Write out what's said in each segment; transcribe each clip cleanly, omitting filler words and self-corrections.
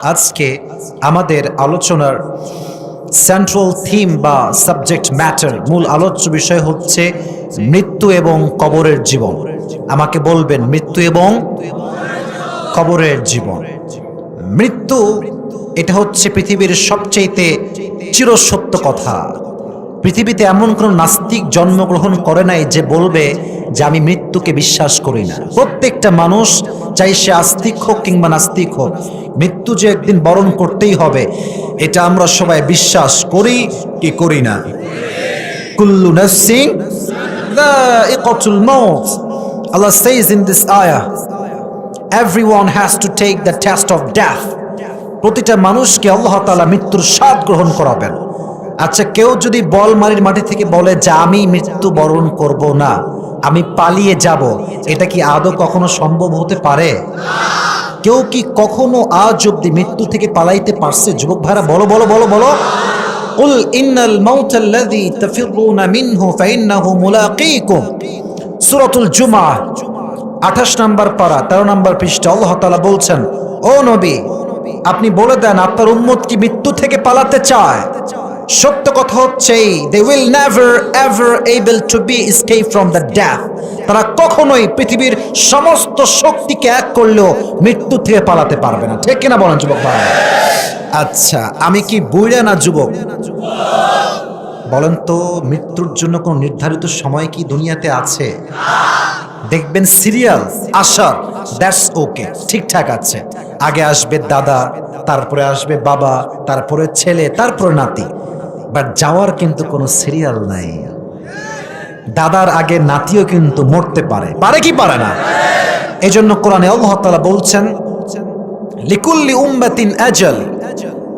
আজকে আমাদের আলোচনার সেন্ট্রাল থিম বা সাবজেক্ট ম্যাটার মূল আলোচ্য বিষয় হচ্ছে মৃত্যু এবং কবরের জীবন। আমাকে বলবেন মৃত্যু এবং কবরের জীবন। মৃত্যু এটা হচ্ছে পৃথিবীর সবচেয়ে চিরসত্য কথা। পৃথিবীতে এমন কোনো নাস্তিক জন্মগ্রহণ করে নাই যে বলবে যে আমি মৃত্যুকে বিশ্বাস করি না। প্রত্যেকটা মানুষ, চাই সে আস্তিক হোক কিংবা নাস্তিক হোক, মৃত্যু যে একদিন বরণ করতেই হবে এটা আমরা সবাই বিশ্বাস করি কি করি না। কুল্লু নাফসিন যায়িকাতুল মাউত। Allah says in this ayah, everyone has to take the test of death. প্রতিটা মানুষকে আল্লাহ তাআলা মৃত্যুর স্বাদ গ্রহণ করাবেন। আচ্ছা, কেউ যদি বলমারির মাটি থেকে বলে যে আমি মৃত্যু বরণ করব না, আমি পালিয়ে যাব, এটা কি আদৌ কখনো সম্ভব হতে পারে? কেউ কি কখনো আজ অব্দি মৃত্যু থেকে পালাইতে পারছে? যুবক ভাইরা বলো বলো বলো বলো। কুল ইন্নাল মাউতাল্লাযী তাফিরুনা মিনহু ফাইন্নাহু মুলাকীকুম। সূরাতুল জুমআহ 28 নম্বর পারা 13 নম্বর পৃষ্ঠা আল্লাহ তাআলা বলছেন, ও নবী, আপনি বলে দেন আপনার উম্মত কি মৃত্যু থেকে পালাতে চায়? সত্য কথা হচ্ছে they will never ever able to be escape from the death. তারা কখনোই পৃথিবীর সমস্ত শক্তিকে এক করলেও মৃত্যু থেকে পালাতে পারবে না। ঠিক কিনা বলেন যুবক ভাই? আচ্ছা, আমি কি বুড়া না যুবক? বলেন তো, মৃত্যুর জন্য কোনো নির্ধারিত সময় কি দুনিয়াতে আছে? দেখবেন সিরিয়াল আসার, দ্যাটস ওকে, ঠিকঠাক আছে। আগে আসবে দাদা, তারপরে আসবে বাবা, তারপরে ছেলে, তারপরে নাতি। বাট যাওয়ার কিন্তু কোনো সিরিয়াল নাই। দাদার আগে নাতিও কিন্তু মরতে পারে, পারে কি পারে না? এই জন্য কোরআনে আল্লাহ তাআলা বলছেন, লিকুল্লি উম্মাতিন আজাল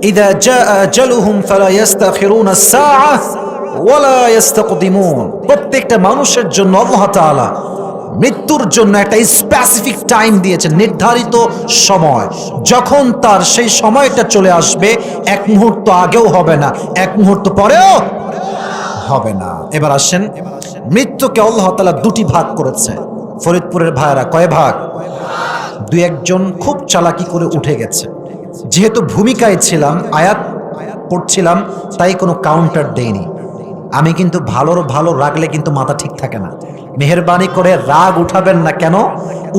ইযা জাআ আজালুহুম ফালা ইস্তাখিরুনা সাআহ ওয়ালা ইস্তাকদিমুন। প্রত্যেকটা মানুষের জন্য আল্লাহ তাআলা মৃত্যুর জন্য একটা স্পেসিফিক টাইম দিয়েছেন, নির্ধারিত সময়। যখন তার সেই সময়টা চলে আসবে, এক মুহূর্ত আগেও হবে না, এক মুহূর্ত পরেও হবে না। এবার আসেন, মৃত্যুকে আল্লাহ তাআলা দুটি ভাগ করেছে। ফরিদপুরের ভাইরা কয় ভাগ? দুই একজন খুব চালাকি করে উঠে গেছে। যেহেতু ভূমিকায় ছিলাম, আয়াত পড়ছিলাম, তাই কোনো কাউন্টার দেইনি। আমি কিন্তু ভালোর ভালো রাগলে কিন্তু মাথা ঠিক থাকে না। মেহেরবানি করে রাগ উঠাবেন না। কেন?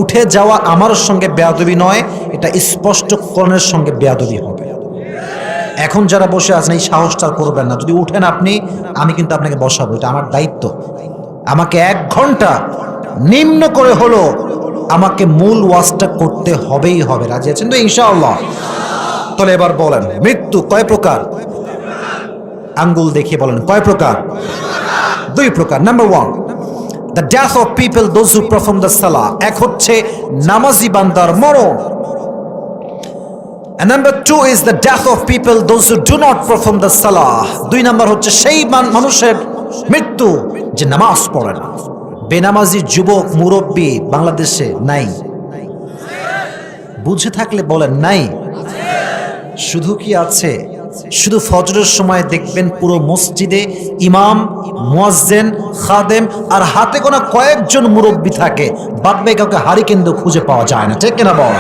উঠে যাওয়া আমার সঙ্গে বেয়াদবি নয়, এটা স্পষ্ট কোরআনের সঙ্গে বেয়াদবি হবে। এখন যারা বসে আছেন এই সাহসটা করবেন না। যদি উঠেন আপনি, আমি কিন্তু আপনাকে বসাবো, এটা আমার দায়িত্ব। আমাকে 1 ঘন্টা নিম্ন করে হলো আমাকে মূল ওয়াজটা করতে হবেই হবে। রাজি আছেন তো ইনশাআল্লাহ? তাহলে এবার বলেন, মৃত্যু কয় প্রকার? আঙ্গুল দেখিয়ে বলেন কয় প্রকার? 2 প্রকার। Number 1, the death of people those who perform the salah. এক হচ্ছে নামাজি বান্দার মরণ। And number 2 is the death of people those who do not perform the salah. 2 number হচ্ছে সেই মানুষের মৃত্যু যে নামাজ পড়ে না। বেনামাজি যুবক মুরব্বী বাংলাদেশে নাই? বুঝে থাকলে বলেন নাই। শুধু কি আছে? শুধু ফজরের সময় দেখবেন পুরো মসজিদে ইমাম, মুয়াজ্জিন, খাদেম আর হাতে গোনা কয়েকজন মুরব্বী থাকে। বাদ বাকি কাউকে হারি কেন্দ্র খুঁজে পাওয়া যায় না। ঠিক কিনা বল?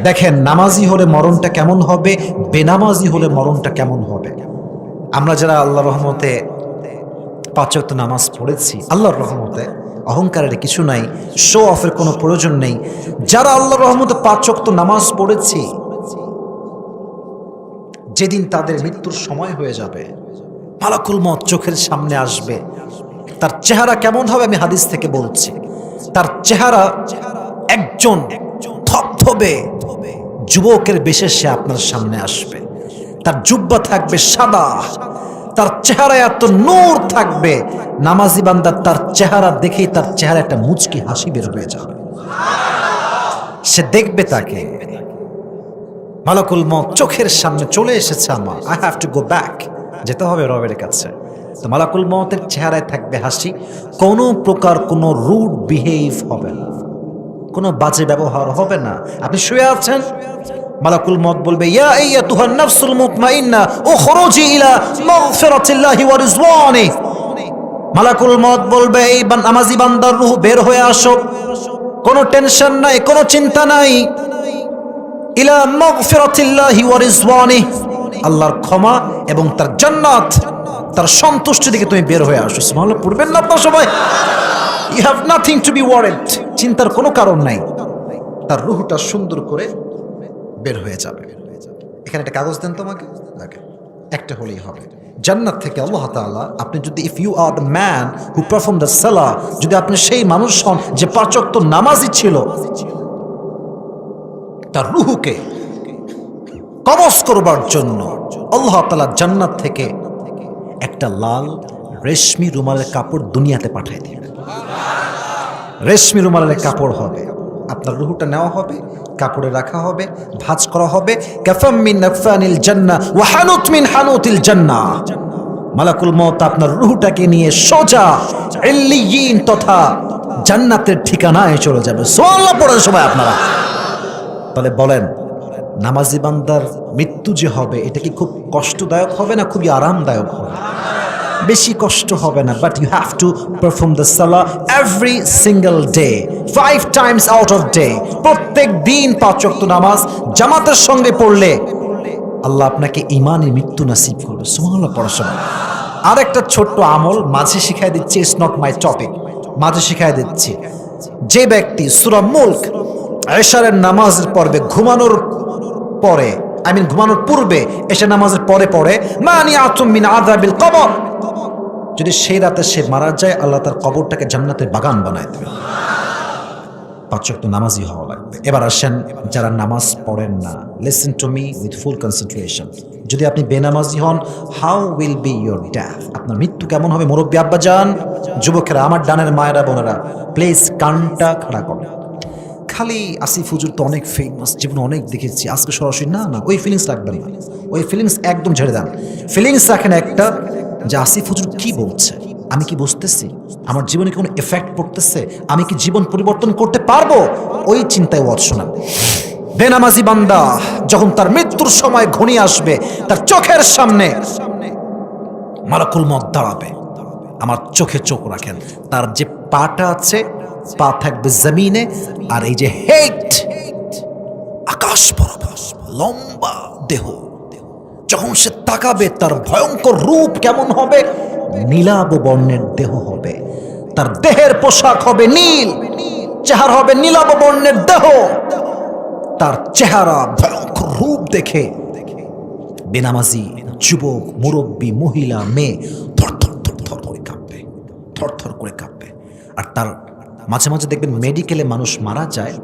দেখেন, নামাজি হলে মরণটা কেমন হবে, বেনামাজি হলে মরণটা কেমন হবে। আমরা যারা আল্লাহর রহমতে 5 ওয়াক্ত নামাজ পড়েছি, আল্লাহর রহমতে অহংকারের কিছু নাই, শো অফের কোনো প্রয়োজন নেই। যারা আল্লাহর রহমতে 5 ওয়াক্ত নামাজ পড়েছি, যেদিন তাদের মৃত্যুর সময় হয়ে যাবে, মালাকুল মউত চোখের সামনে আসবে, তার চেহারা কেমন হবে আমি হাদিস থেকে বলছি। তার চেহারা একজন থপথপে যুবকের বেশে সে আপনার সামনে আসবে। তার জুব্বা থাকবে সাদা, তার চেহারায় এত নূর থাকবে, নামাজি বান্দা তার চেহারা দেখেই তার চেহারা একটা মুচকি হাসি বের হয়ে যাবে। সে দেখবে তাকে, মালাকুল মউত চোখের সামনে চলে এসেছে আমার, I have to go back, যেতে হবে রবের কাছে। তো মালাকুল মউতের চেহারায় থাকবে হাসি, কোনো প্রকার কোনো রুড বিহেভ হবে না, কোনো বাজে ব্যবহার হবে না। আপনি শুয়ে আছেন, মালাকুল মউত বলবে, ইয়া আইয়াতুহান নাফসুল মুতমাইন্না উখরুজি ইলা মাগফিরাতিল্লাহি ওয়া রিজওয়ানি। মালাকুল মউত বলবে, এই নামাজি বান্দার রূহ বের হয়ে আসো, কোনো টেনশন নাই, কোনো চিন্তা নাই। ইলা মাগফিরাতিল্লাহি ওয়া রিজওয়ানিহি, আল্লাহর ক্ষমা এবং তার জান্নাত, তার সন্তুষ্টির দিকে তুমি বের হয়ে আসো। সুবহানাল্লাহ পড়বেন না আপনারা সবাই? You have nothing to be worried, চিন্তার কোনো কারণ নাই। তার রূহটা সুন্দর করে বের হয়ে যাবে। এখানে একটা কাগজ দেন তোমাকে, একটা হলেই হবে। জান্নাত থেকে আল্লাহ তাআলা, আপনি যদি if you are the man who perform the সালাহ, যদি আপনি সেই মানুষ হন যে 5 ওয়াক্ত নামাজি ছিল, তার রূহকে কবজ করবার জন্য আল্লাহ তাআলা জান্নাত থেকে একটা লাল রেশমি রুমালের কাপড় দুনিয়াতে পাঠিয়ে দিবেন। রেশমি রুমালের কাপড় হবে, আপনার রূহটা নেওয়া হবে, কাপড়ে রাখা হবে, ভাঁজ করা হবে। কাফাম মিন নাফানিল জান্নাহ ওয়া হানুত মিন হানুতিল জান্নাহ। মালাকুল মউত আপনার রূহটাকে নিয়ে সোজা ইল্লিয়িন তথা জান্নাতের ঠিকানায় চলে যাবে। সুবহানাল্লাহ পড়েন সবাই আপনারা। তাহলে বলেন, নামাজি বান্দার মৃত্যু যে হবে, এটা কি খুব কষ্টদায়ক হবে না খুবই আরামদায়ক হবে? বেশি কষ্ট হবে না, but you have to perform the সালাহ every single day, 5 times out of day. প্রত্যেক দিন 5 ওয়াক্ত নামাজ জামাতের সঙ্গে পড়লে আল্লাহ আপনাকে ঈমানের মৃত্যু নসিব করবে। সুবহানাল্লাহ পড়া সবাই। আরেকটা ছোট্ট আমল মাঝে শিখাই দিচ্ছি, ইটস নট মাই টপিক, মাঝে শিখাই দিচ্ছি। যে ব্যক্তি সূরা মুলক এশারের নামাজের পর্বে ঘুমানোর পরে, ঘুমানোর পূর্বে এশা নামাজের পরে পড়ে মানিআতুম মিন আযাবিল কবর, যদি সেই রাতে সে মারা যায়, আল্লাহ তার কবরটাকে জান্নাতের বাগান বানায় দেবে। 5 ওয়াক্ত নামাজি হওয়া লাগবে। এবার আসেন যারা নামাজ পড়েন না, listen to me with full concentration. যদি আপনি বেনামাজি হন, how will be your death? আপনার মৃত্যু কেমন হবে? মুরব্বী আব্বা যান, যুবকেরা, আমার ডানের মায়েরা বোনেরা, প্লিজ কানটা খাড়া করেন। খালি আসিফ হুজুর তো অনেক ফেমাস, জীবনে অনেক দেখেছি, আজকে সরাসরি না, ওই ফিলিংস রাখবেন না, ওই ফিলিংস একদম ঝেড়ে দেন। ফিলিংস রাখেন একটা, যে আসিফ হুজুর কি বলছে, আমি কি বুঝতেছি, আমার জীবনে কোনো এফেক্ট পড়তেছে, আমি কি জীবন পরিবর্তন করতে পারবো, ওই চিন্তায় ওয়াজ শোনান। বেনামাজি বান্দা যখন তার মৃত্যুর সময় ঘনিয়ে আসবে, তার চোখের সামনে মালাকুল মউত দাঁড়াবে। আমার চোখে চোখ রাখেন, তার যে পাটা আছে, পা থাকবে জমিনে, আর এই যে হেড আকাশ বরাবর লম্বা দেহ, যখন সে তাকাবে তার ভয়ঙ্কর রূপ কেমন হবে? নীলাভ বর্ণের দেহ হবে, তার দেহের পোশাক হবে নীল, চেহারা হবে নীলাভ বর্ণের দেহ। তার চেহারা ভয়ঙ্কর রূপ দেখে বেনামাজি যুবক, মুরব্বী, মহিলা, মেয়ে থরথর থরথর করে কাঁপবে, থরথর করে কাঁপবে। আর তার মাঝে মাঝে দেখবেন মেডিকেলে মানুষ মারা যায়,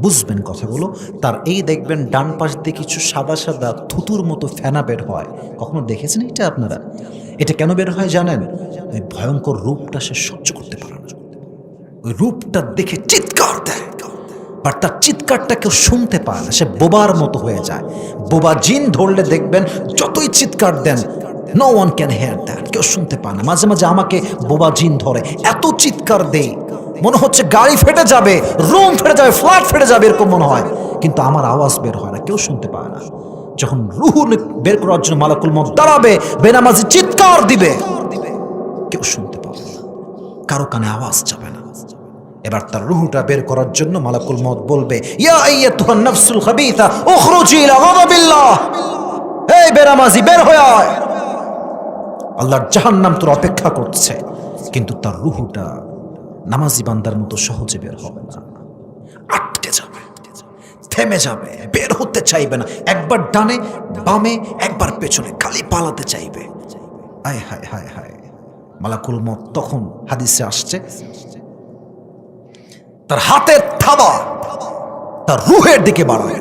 বুঝবেন কথাগুলো, তার এই দেখবেন ডান পাশ দিয়ে কিছু সাদা সাদা থুতুর মতো ফেনা বের হয়। কখনো দেখেছেন এটা আপনারা? এটা কেন বের হয় জানেন? ওই ভয়ঙ্কর রূপটা সে সহ্য করতে পারে না, ওই রূপটা দেখে চিৎকার দেয়, আর তার চিৎকারটা কেউ শুনতে পায় না, সে বোবার মতো হয়ে যায়। বোবা জিন ধরলে দেখবেন যতই চিৎকার দেন, no one can hear that, কেউ শুনতে পায় না। মাঝে মাঝে আমাকে বোবা জিন ধরে, এত চিৎকার দেই মনে হচ্ছে গাড়ি ফেটে যাবে, রুম ফেটে যাবে, ফ্ল্যাট ফেটে যাবে, এরকম মনে হয়, কিন্তু আমার আওয়াজ বের হয় না, কেউ শুনতে পায় না। যখন রূহ বের করার জন্য মালাকুল মউত দাঁড়াবে, বেনামাজি চিৎকার দিবে, কেউ শুনতে পাবে না, কারো কানে আওয়াজ যাবে না। এবার তার রূহটা বের করার জন্য মালাকুল মউত বলবে, ইয়া আইয়াতুহান নাফসুল খাবিথা উখরুজি ইলা গাযাবিল্লাহ, এই বেনামাজি বের হয়ে আয়, আল্লাহর জাহান্নাম তোর অপেক্ষা করছে। কিন্তু তার রূহটা নামাজি বান্দার মতো সহজে বের হবে না, আটকে যাবে, থেমে যাবে, বের হতে চাইবে না, একবার ডানে বামে একবার পেছনে, খালি পালাতে চাইবে। আয় হায় হায় হায়। মালাকুল মউত তখন হাদিসে আসছে, তার হাতের থাবা তার রূহের দিকে বাড়াবে।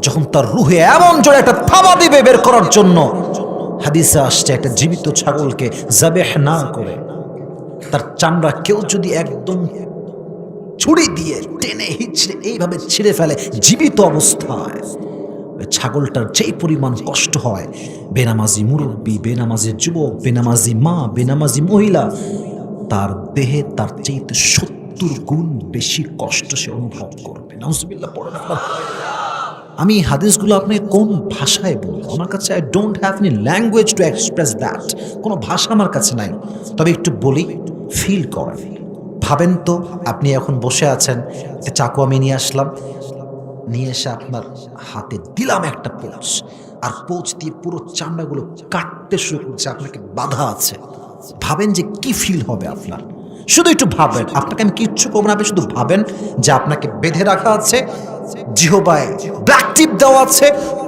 যখন তার রূহে এমন জোরে একটা থাবা দিবে বের করার জন্য, হাদিসে আসছে একটা জীবিত ছাগলকে যাবেহ না করে তার চামড়া কেউ যদি একদম ছুরি দিয়ে টেনে হিচড়ে এইভাবে ছিঁড়ে ফেলে জীবিত অবস্থায়, ছাগলটার যেই পরিমাণ কষ্ট হয়, বেনামাজি মুরব্বী, বেনামাজি যুবক, বেনামাজি মা, বেনামাজি মহিলা, তার দেহে তার চাইতে 70 গুণ বেশি কষ্ট সে অনুভব করবে। নাউজুবিল্লাহ পড়েন আপনারা। আমি হাদিসগুলো আপনি কোন ভাষায় বলবো, আমার কাছে I don't have any language to express that, কোনো ভাষা আমার কাছে নাই। তবে একটু বলি, ফিল করেন। ভাবেন তো আপনি এখন বসে আছেন, একটা চাকু আমি নিয়ে আসলাম, নিয়ে এসে আপনার হাতে দিলাম একটা পোঁচ, আর পোঁচ দিয়ে পুরো চামড়াগুলো কাটতে শুরু করছে, আপনাকে বাধা আছে। ভাবেন যে কি ফিল হবে আপনার, শুধু একটু ভাবেন। আপনাকে আমি কিচ্ছু করবো না, আপনি শুধু ভাবেন যে আপনাকে বেঁধে রাখা আছে, জিহবায় ব্ল্যাক টিপ দেওয়া আছে,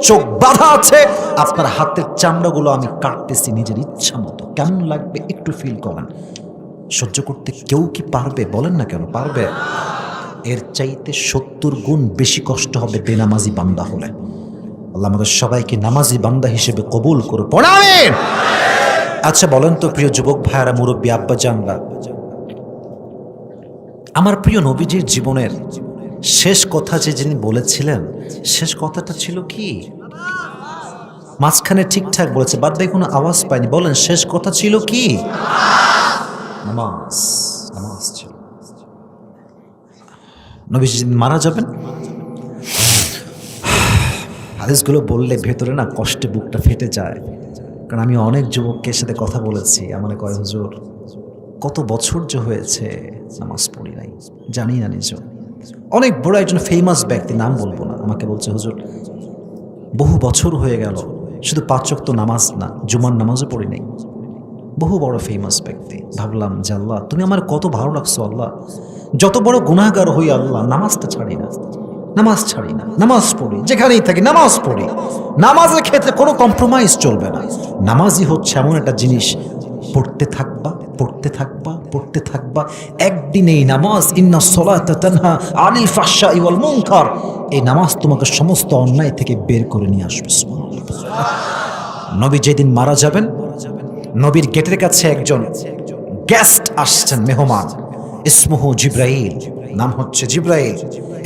চোখ বাঁধা আছে, আপনার হাতের চামড়াগুলো আমি কাটতেছি নিজের ইচ্ছা মতো। কেমন লাগবে একটু ফিল করেন। সহ্য করতে কেউ কি পারবে? বলেন না কেন পারবে? এর চাইতে 70 গুণ বেশি কষ্ট হবে বেনামাজি বান্দা হলে। আল্লাহ আমাদের সবাইকে নামাজি বান্দা হিসেবে কবুল করে পড়ে আমিন। আচ্ছা বলেন তো প্রিয় যুবক ভাইয়ারা, মুরব্বী আব্বা জানরা, আমার প্রিয় নবীজির জীবনের শেষ কথা যে যিনি বলেছিলেন, শেষ কথাটা ছিল কি? মাঝখানে ঠিকঠাক বলেছে, বাদ বাকি কোনো আওয়াজ পাইনি। বলেন শেষ কথা ছিল কি? নামাজ। নামাজ ছিল। নবীজি যেদিন মারা যাবেন, হাদিসগুলো বললে ভেতরে না কষ্টে বুকটা ফেটে যায়। কারণ আমি অনেক যুবকের সাথে কথা বলেছি, আমাকে কয় হুজুর কত বছর যে হয়েছে নামাজ পড়ি নাই, জানি না নিজ। অনেক বড় একজন ফেমাস ব্যক্তি, নাম বলবো না, আমাকে বলছে হুজুর বহু বছর হয়ে গেল শুধু 5 ওয়াক্ত নামাজ না, জুমার নামাজও পড়ি নাই। বহু বড় ফেমাস ব্যক্তি। ভাবলাম যে আল্লাহ তুমি আমার কত ভালো লাগছো আল্লাহ, যত বড় গুনাহগার হই আল্লাহ নামাজটা ছাড়ি না, নামাজ ছাড়ি না, নামাজ পড়ি, যেখানেই থাকি নামাজ পড়ি। নামাজের ক্ষেত্রে কোনো কম্প্রোমাইজ চলবে না। নামাজই হচ্ছে এমন একটা জিনিস, পড়তে থাকবা, পড়তে থাকবা, পড়তে থাকবা। একদিন এই নামাজ, ইন্না সলাতা তানহা আনিল ফাহশাই ওয়াল মুনকার, এই নামাজ তোমাকে সমস্ত অন্যায় থেকে বের করে নিয়ে আসবে। নবী যেদিন মারা যাবেন, নবীর গেটের কাছে একজন গেস্ট আসছেন, মেহমান, ইসমুহু জিব্রাইল, নাম হচ্ছে জিব্রাইল।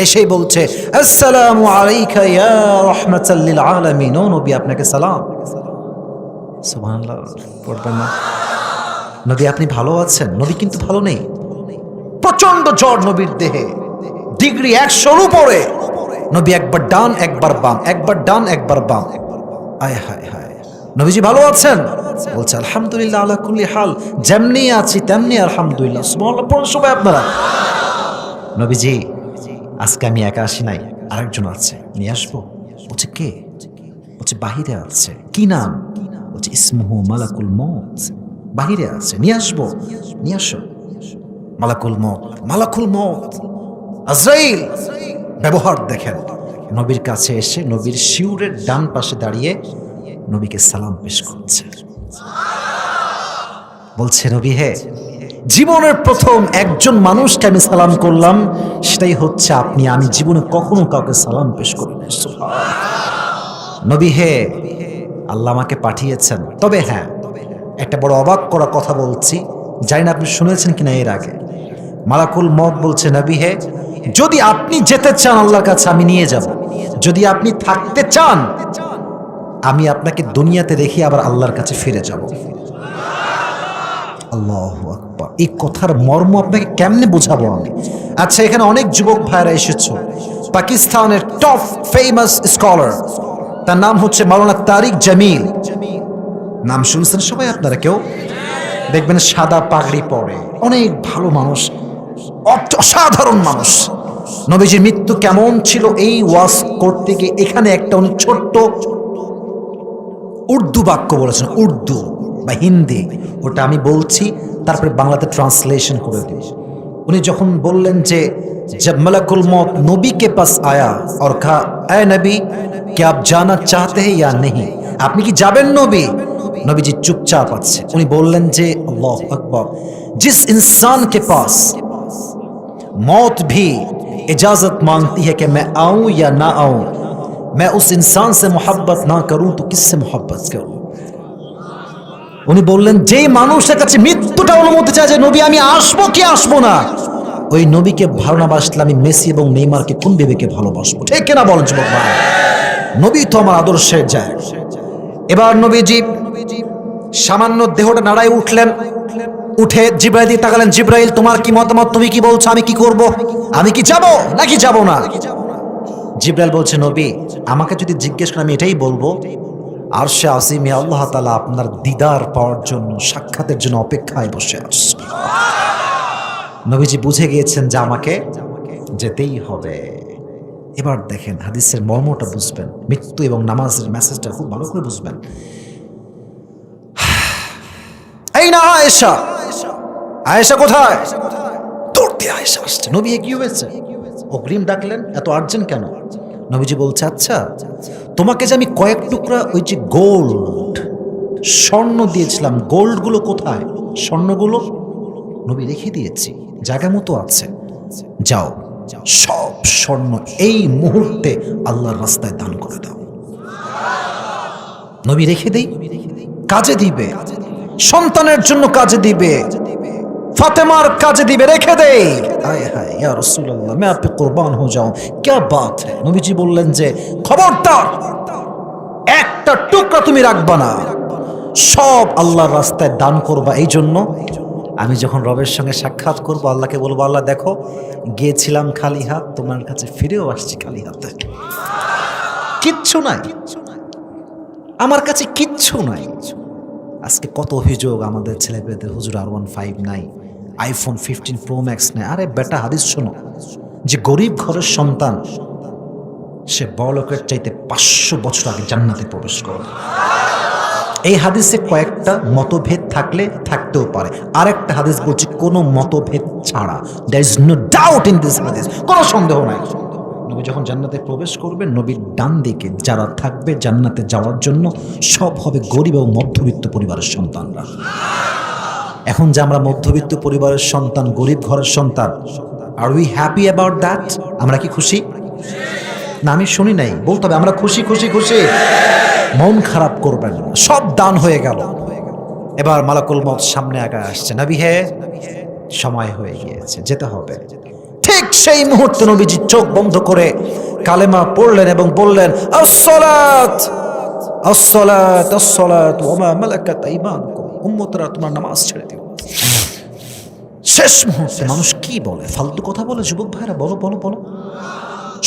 এসেই বলছে আসসালামু আলাইকা ইয়া রাহমাতাল লিল আলামিন, ও নবী আপনাকে সালাম। সুবহানাল্লাহ পড়বেন না? নবী আপনি ভালো আছেন? নবী কিন্তু ভালো নেই, প্রচন্ড জ্বর নবীর দেহে, ডিগ্রি 100-র উপরে। নবী একবার ডান একবার বাম, একবার ডান একবার বাম। আয় হায় হায়, নবীজি ভালো আছেন? বলছে আলহামদুলিল্লাহ আলা কুল্লি হাল, যেমনি আছি তেমনি আলহামদুলিল্লাহ। সুবহানাল্লাহ পড়ুন সবাই আপনারা। নবীজি আজকে আমি একা আসি নাই, আরেকজন আছে, নিয়ে আসবো। বলছে কে? বলছে বাহিরে আছে। কি নাম? বলছে ইসমুহু মালাকুল মউত, বাহিরে আছে, নিয়ে আসবো। নিয়ে আসো। মালাকুল মউত, মালাকুল মউত আজরাইল। ব্যবহার দেখেন, নবীর কাছে এসে নবীর শিউরের ডান পাশে দাঁড়িয়ে নবীকে সালাম পেশ করছে। বলছে নবী হে, জীবনের প্রথম একজন মানুষকে আমি সালাম করলাম, সেটাই হচ্ছে আপনি। আমি জীবনে কখনো কাউকে সালাম পেশ করিনি। নবী হে, আল্লাহ আমাকে পাঠিয়েছেন। তবে হ্যাঁ, একটা বড় অবাক করা কথা বলছি, জানি না আপনি শুনেছেন কিনা এর আগে। মালাকুল মউত বলছে নবী হে, যদি আপনি যেতে চান আল্লাহর কাছে আমি নিয়ে যাব, যদি আপনি থাকতে চান আমি আপনাকে দুনিয়াতে রেখে আবার আল্লাহর কাছে ফিরে যাব। আল্লাহু আকবার। এই কথার মর্ম আপনাকে কেমনে বোঝাবো আমি? আচ্ছা, এখানে অনেক যুবক ভাইরা এসেছো, পাকিস্তানের টপ ফেমাস স্কলার, তার নাম হচ্ছে মাওলানা তারিক জামিল। নাম শুনছেন সবাই আপনারা? কেউ দেখবেন সাদা পাগড়ি পরে, অনেক ভালো মানুষ, অসাধারণ মানুষ। নবীজির মৃত্যু কেমন ছিল এই ওয়াজ করতে গিয়ে এখানে একটা উনি ছোট্ট উর্দু বাক্য বলেছেন, উর্দু বা হিন্দি, ওটা আমি বলছি, তারপরে বাংলাতে ট্রান্সলেশন করে দিই। উনি যখন বললেন যে जब मलकुल मौत नबी के पास आया और कहा ऐ नबी क्या आप जाना चाहते हैं या नहीं, আপনি কি যাবেন নবী? নবীজি চুপচাপ আছে। উনি বললেন যে আল্লাহু আকবার, जिस इंसान के पास मौत भी इजाजत मांगती है कि मैं आऊं या ना आऊं, मैं उस इंसान से मोहब्बत ना करूं तो किससे मोहब्बत करूं। উনি বললেন যেই মানুষের কাছে মৃত্যুটা অনুমতি চায় যে নবী আমি আসবো কি আসবো না, ওই নবীকে ভালো না বাসলে আমি মেসি এবং নেইমারকে কোন বিবেকে ভালোবাসবো? ঠিক কিনা বলেন যুবক ভাই? নবী তো আমার আদর্শের যায়। এবার নবীজি সামান্য দেহটা নাড়ায় উঠলেন, উঠে জিব্রাইল দিয়ে তাকালেন, জিব্রাইল তোমার কি মতামত, তুমি কি বলছো, আমি কি করব, আমি কি যাব নাকি যাব না? জিব্রাইল বলছে নবী আমাকে যদি জিজ্ঞেস করেন আমি এটাই বলবো, আরশে আজিমে আল্লাহ তাআলা আপনার দিদার পাওয়ার জন্য, সাক্ষাতের জন্য অপেক্ষায় বসে আছে। নবীজি বুঝে গিয়েছেন যে আমাকে যেতেই হবে। এবার দেখেন হাদিসের মর্মটা বুঝবেন, মৃত্যু এবং নামাজের মেসেজটা খুব ভালো করে বুঝবেন। এই না আয়েশা, আয়েশা কোথায়? দৌড়তে আয়েশা আসছে। নবী কি হয়েছে? অগ্রিম ডাকলেন, এত আর্জেন্ট কেন? নবীজি বলছে, আচ্ছা তোমাকে যে আমি কয়েক টুকরা ওই যে গোল্ড স্বর্ণ দিয়েছিলাম, গোল্ডগুলো কোথায়? স্বর্ণগুলো? নবী রেখে দিয়েছি, জায়গা মতো আছে, যাও সব স্বর্ণ এই মুহূর্তে আল্লাহর রাস্তায় দান করে দাও। নবী রেখে দেই, কাজে দিবে, সন্তানের জন্য কাজে দিবে, ফাতেমার কাজে দিবে, রেখে দেই। হায় হায় ইয়া রাসূলুল্লাহ मैं आप पे कुर्बान हो जाऊं, क्या बात है। নবীজি বললেন যে খবরদার একটা টুকরা তুমি রাখবা না, সব আল্লাহর রাস্তায় দান করবা। এই জন্য আমি যখন রবের সঙ্গে সাক্ষাৎ করব, আল্লাহকে বলবো, আল্লাহ দেখো গিয়েছিলাম খালি হাত, তোমার কাছে ফিরেও আসছি খালি হাতে, কিচ্ছু নাই আমার কাছে, কিচ্ছু নাই। আজকে কত অভিযোগ আমাদের ছেলেমেয়েদের, হুজুর R15 নাই, আইফোন 15 প্রো ম্যাক্স নাই। আরে বেটা হাদিস শোনো, যে গরিব ঘরের সন্তান সে বড়লোকের চাইতে 500 বছর আগে জান্নাতে প্রবেশ করবে। এই হাদিসে কয়েকটা মতভেদ থাকলে থাকতেও পারে, আরেকটা হাদিস বলছে কোনো মতভেদ ছাড়া, there is no doubt in this হাদিস, কোনো সন্দেহ নাই। নবী যখন জান্নাতে প্রবেশ করবেন, নবীর ডান দিকে যারা থাকবে জান্নাতে যাওয়ার জন্য সব হবে গরিব এবং মধ্যবিত্ত পরিবারের সন্তানরা। এখন যে আমরা মধ্যবিত্ত পরিবারের সন্তান, গরিব ঘরের সন্তান, আর উই হ্যাপি অ্যাবাউট দ্যাট? আমরা কি খুশি? না আমি শুনি নাই, বলতে হবে আমরা খুশি খুশি খুশি। মন খারাপ করবেন না, সব দান হয়ে গেল। এবার মালাকুল মউত সামনে আগে আসছে, নবী হে সময় হয়ে গিয়েছে, যেতে হবে। ঠিক সেই মুহূর্তে নবীজি চোখ বন্ধ করে কালেমা পড়লেন এবং বললেন, আসসালাত আসসালাত আসসালাত ওয়া মা মালাকাত আইমানুকুম, উম্মতরা তোমরা নামাজ ছেড়ে দিও। শেষ মুহূর্তে মানুষ কি বলে, ফালতু কথা বলে। যুবক ভাইরা বলো বলো বলো,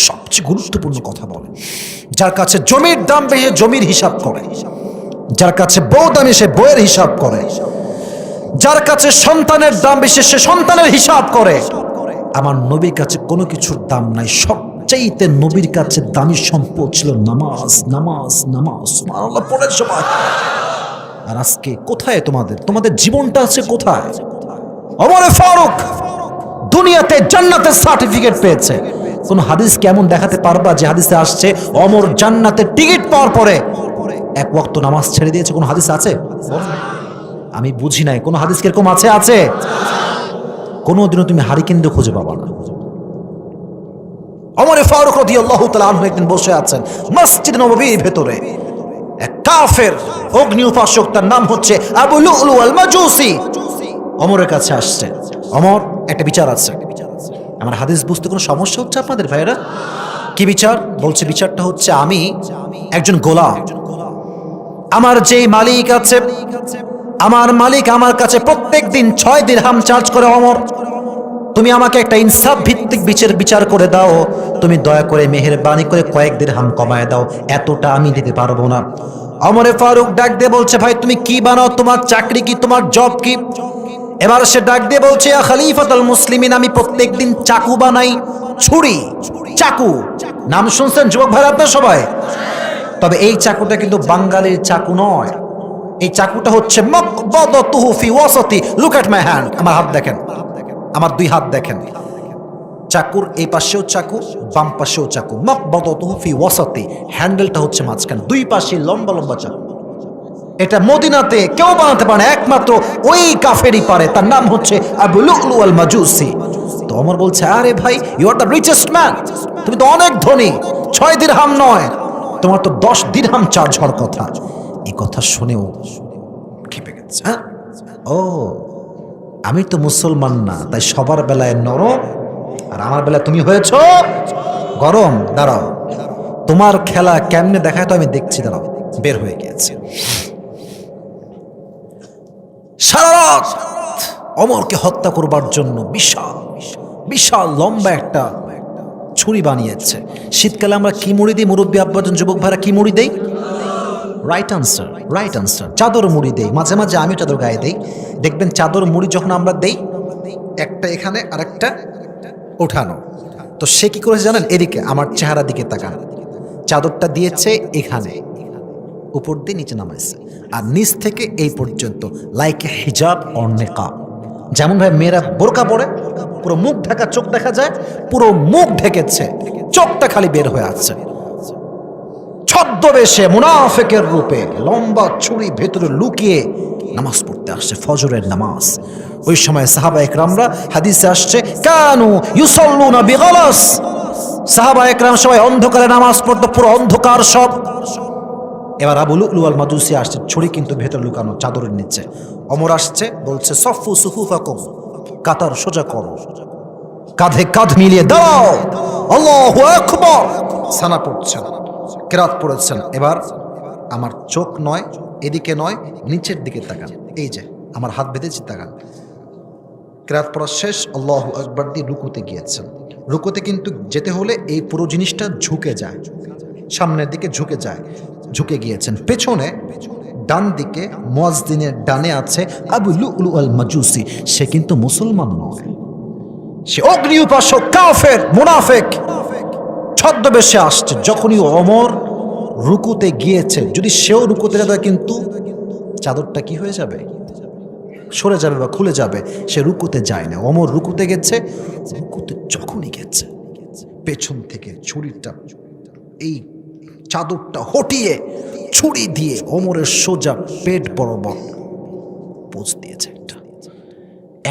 সবচেয়ে গুরুত্বপূর্ণ কথা বলে। যার কাছে জমির দাম বেশি জমির হিসাব করে, যার কাছে বউ দামি সে বউয়ের হিসাব করে, যার কাছে সন্তানের দাম বেশি সে সন্তানের হিসাব করে। আমার নবীর কাছে কোনো কিছুর দাম নাই, সবচাইতে নবীর কাছে দামি সম্পদ ছিল নামাজ, নামাজ, নামাজ। সুবহানাল্লাহ পড়ার সময়। আর আজকে কোথায় তোমাদের, তোমাদের জীবনটা আছে কোথায়? ওমর ফারুক দুনিয়াতে জান্নাতের সার্টিফিকেট পেয়েছে। কোন হাদিস কেমন দেখাতে পারবা যে হাদিসে আসছে ওমর জান্নাতের টিকিট পাওয়ার পরে এক ওয়াক্ত নামাজ ছেড়ে দিয়েছে? কোন হাদিস আছে? আমি বুঝি নাই কোন হাদিস কিরকম আছে? আছে? কোনদিনও তুমি হারিকেন্দ্র খুঁজে পাবা না। ওমর ফারুক রাদিয়াল্লাহু তাআলা আনহু একদিন বসে আছেন মসজিদ নববীর ভেতরে, এক কাফের অগ্নি উপাসক, তার নাম হচ্ছে আবু লুলু আল মাজুসি, ওমরের কাছে আসছে। ওমর একটা বিচার আছে। আমার হাদিস বুঝতে কোনো সমস্যা হচ্ছে আপনাদের ভাইয়েরা? কি বিচার? বলছে বিচারটা হচ্ছে আমি একজন গোলাম, আমার যেই মালিক আছে, আমার মালিক আমার কাছে প্রত্যেক দিন 6 দিরহাম চার্জ করে। ওমর তুমি আমাকে একটা ইনসাফ ভিত্তিক বিচার করে দাও, তুমি দয়া করে মেহেরবানি করে কয়েক দিরহাম কমায় দাও, এতটা আমি দিতে পারবো না। ওমরে ফারুক ডাক দিয়ে বলছে, ভাই তুমি কি বানাও, তোমার চাকরি কি, তোমার জব কি? এবার সে ডাক দিয়ে বলছে, ইয়া খলিফাতুল মুসলিমিন, আমি প্রত্যেকদিন চাকু বানাই, ছুরি, চাকু। নাম শুনছেন যুবক ভাই আপনারা সবাই? তবে এই চাকুটা কিন্তু বাঙালির চাকু নয়, এই চাকুটা হচ্ছে মাকবাদাতুহু ফি ওয়াসাতি। লুক এট মাই হ্যান্ড, আমার হাত দেখেন, আমার 2 হাত দেখেন। চাকুর এই পাশেও চাকু, বাম পাশেও চাকু। মাকবাদাতুহু ফি ওয়াসাতি, হ্যান্ডেলটা হচ্ছে মাঝখানে, 2 পাশে লম্বা লম্বা চাকু। এটা মদিনাতে কেউ বানাতে পারে না, একমাত্র ওই কাফেরই পারে, তার নাম হচ্ছে আবু লুলু আল মাজুসি। তো ওমর বলছে, আরে ভাই you are the richest man, তুমি তো অনেক ধনী, 6 দিরহাম নয়, তোমার তো 10 দিরহাম চার্জ হওয়ার কথা। এই কথা শুনেও খেপে গেছে। হ্যাঁ, ও আমি তো মুসলমান না, তাই সবার বেলায় নরম, আর আমার বেলায় তুমি হয়েছো গরম। দাঁড়াও, তোমার খেলা কেমনে দেখায় তো আমি দেখছি, দাঁড়াও। বের হয়ে গিয়েছে। সারা রাত ওমরকে হত্যা করবার জন্য বিশাল বিশাল লম্বা একটা ছুরি বানিয়েছে। শীতকালে আমরা কি মুড়ি দিই মুরব্বী আব্বাজন, যুবক ভাইরা কি মুড়ি দেই? Right answer, right answer. চাদর মুড়ি দেই, মাঝে মাঝে আমি চাদর গায়ে দেই। দেখবেন চাদর মুড়ি যখন আমরা দেই, একটা এখানে আর একটা ওঠানো, তো সে কি করেছে জানেন? এদিকে আমার চেহারা দিকে তাকান, চাদরটা দিয়েছে এখানে, উপর দিয়ে নিচে নামাইছে, আর নিচ থেকে এই পর্যন্ত লাইক হিজাব অর নিকাব। যেমন ভাই মেয়েরা বোরকা পরে পুরো মুখ ঢাকা, চোখ দেখা যায়, পুরো মুখ ঢেকেছে, চোখটা খালি বের হয়ে আছে। ছদ্মবেশে মুনাফিকের রূপে লম্বা ছুরি ভেতরে লুকিয়ে নামাজ পড়তে আসছে, ফজরের নামাজ। ওই সময় সাহাবা একরামরা, হাদিসে আসছে, কানু ইউসাল্লুনা বিগলাস, সাহাবা একরাম সবাই অন্ধকারে নামাজ পড়তো, পুরো অন্ধকার সব। এবার আবু লুলু আল মাজুসি আসছে, ছুরি কিন্তু ভেতরে লুকানো চাদরের নিচে। ওমর আসছে, বলছে সফু সুফুফাকুম, কাতার সোজা করো, কাঁধে কাঁধ মিলিয়ে দাও, আল্লাহু আকবার। সানা পড়ছেন, কেরাত পড়েছেন। এবার আমার চোখ নয় এদিকে নয়, নিচের দিকে তাকান, এই যে আমার হাত বেঁধেছি, তাকান। কেরাত পড়া শেষ, আল্লাহু আকবার দিয়ে রুকুতে গিয়েছেন। রুকুতে কিন্তু যেতে হলে এই পুরো জিনিসটা ঝুঁকে যায়, সামনের দিকে ঝুঁকে যায়, ঝুঁকে গিয়েছেন। পেছনে ডান দিকে মুয়াজ্জিনের ডানে আছে আবু লুলু আল মাজুসি। সে কিন্তু মুসলমান নয়, সে অগ্নি উপাসক, কাফের, মুনাফিক, ছদ্মবেশে আসছে। যখনই ওমর রুকুতে গিয়েছে, যদি সেও রুকুতে যাবে কিন্তু চাদরটা কি হয়ে যাবে, সরে যাবে বা খুলে যাবে। সে রুকুতে যায় না, ওমর রুকুতে গেছে। রুকুতে যখনই গেছে, পেছন থেকে ছুরিটা, এই চাদরটা হটিয়ে ছুরি দিয়ে ওমরের সোজা পেট বরাবর পোঁচ দিয়েছে।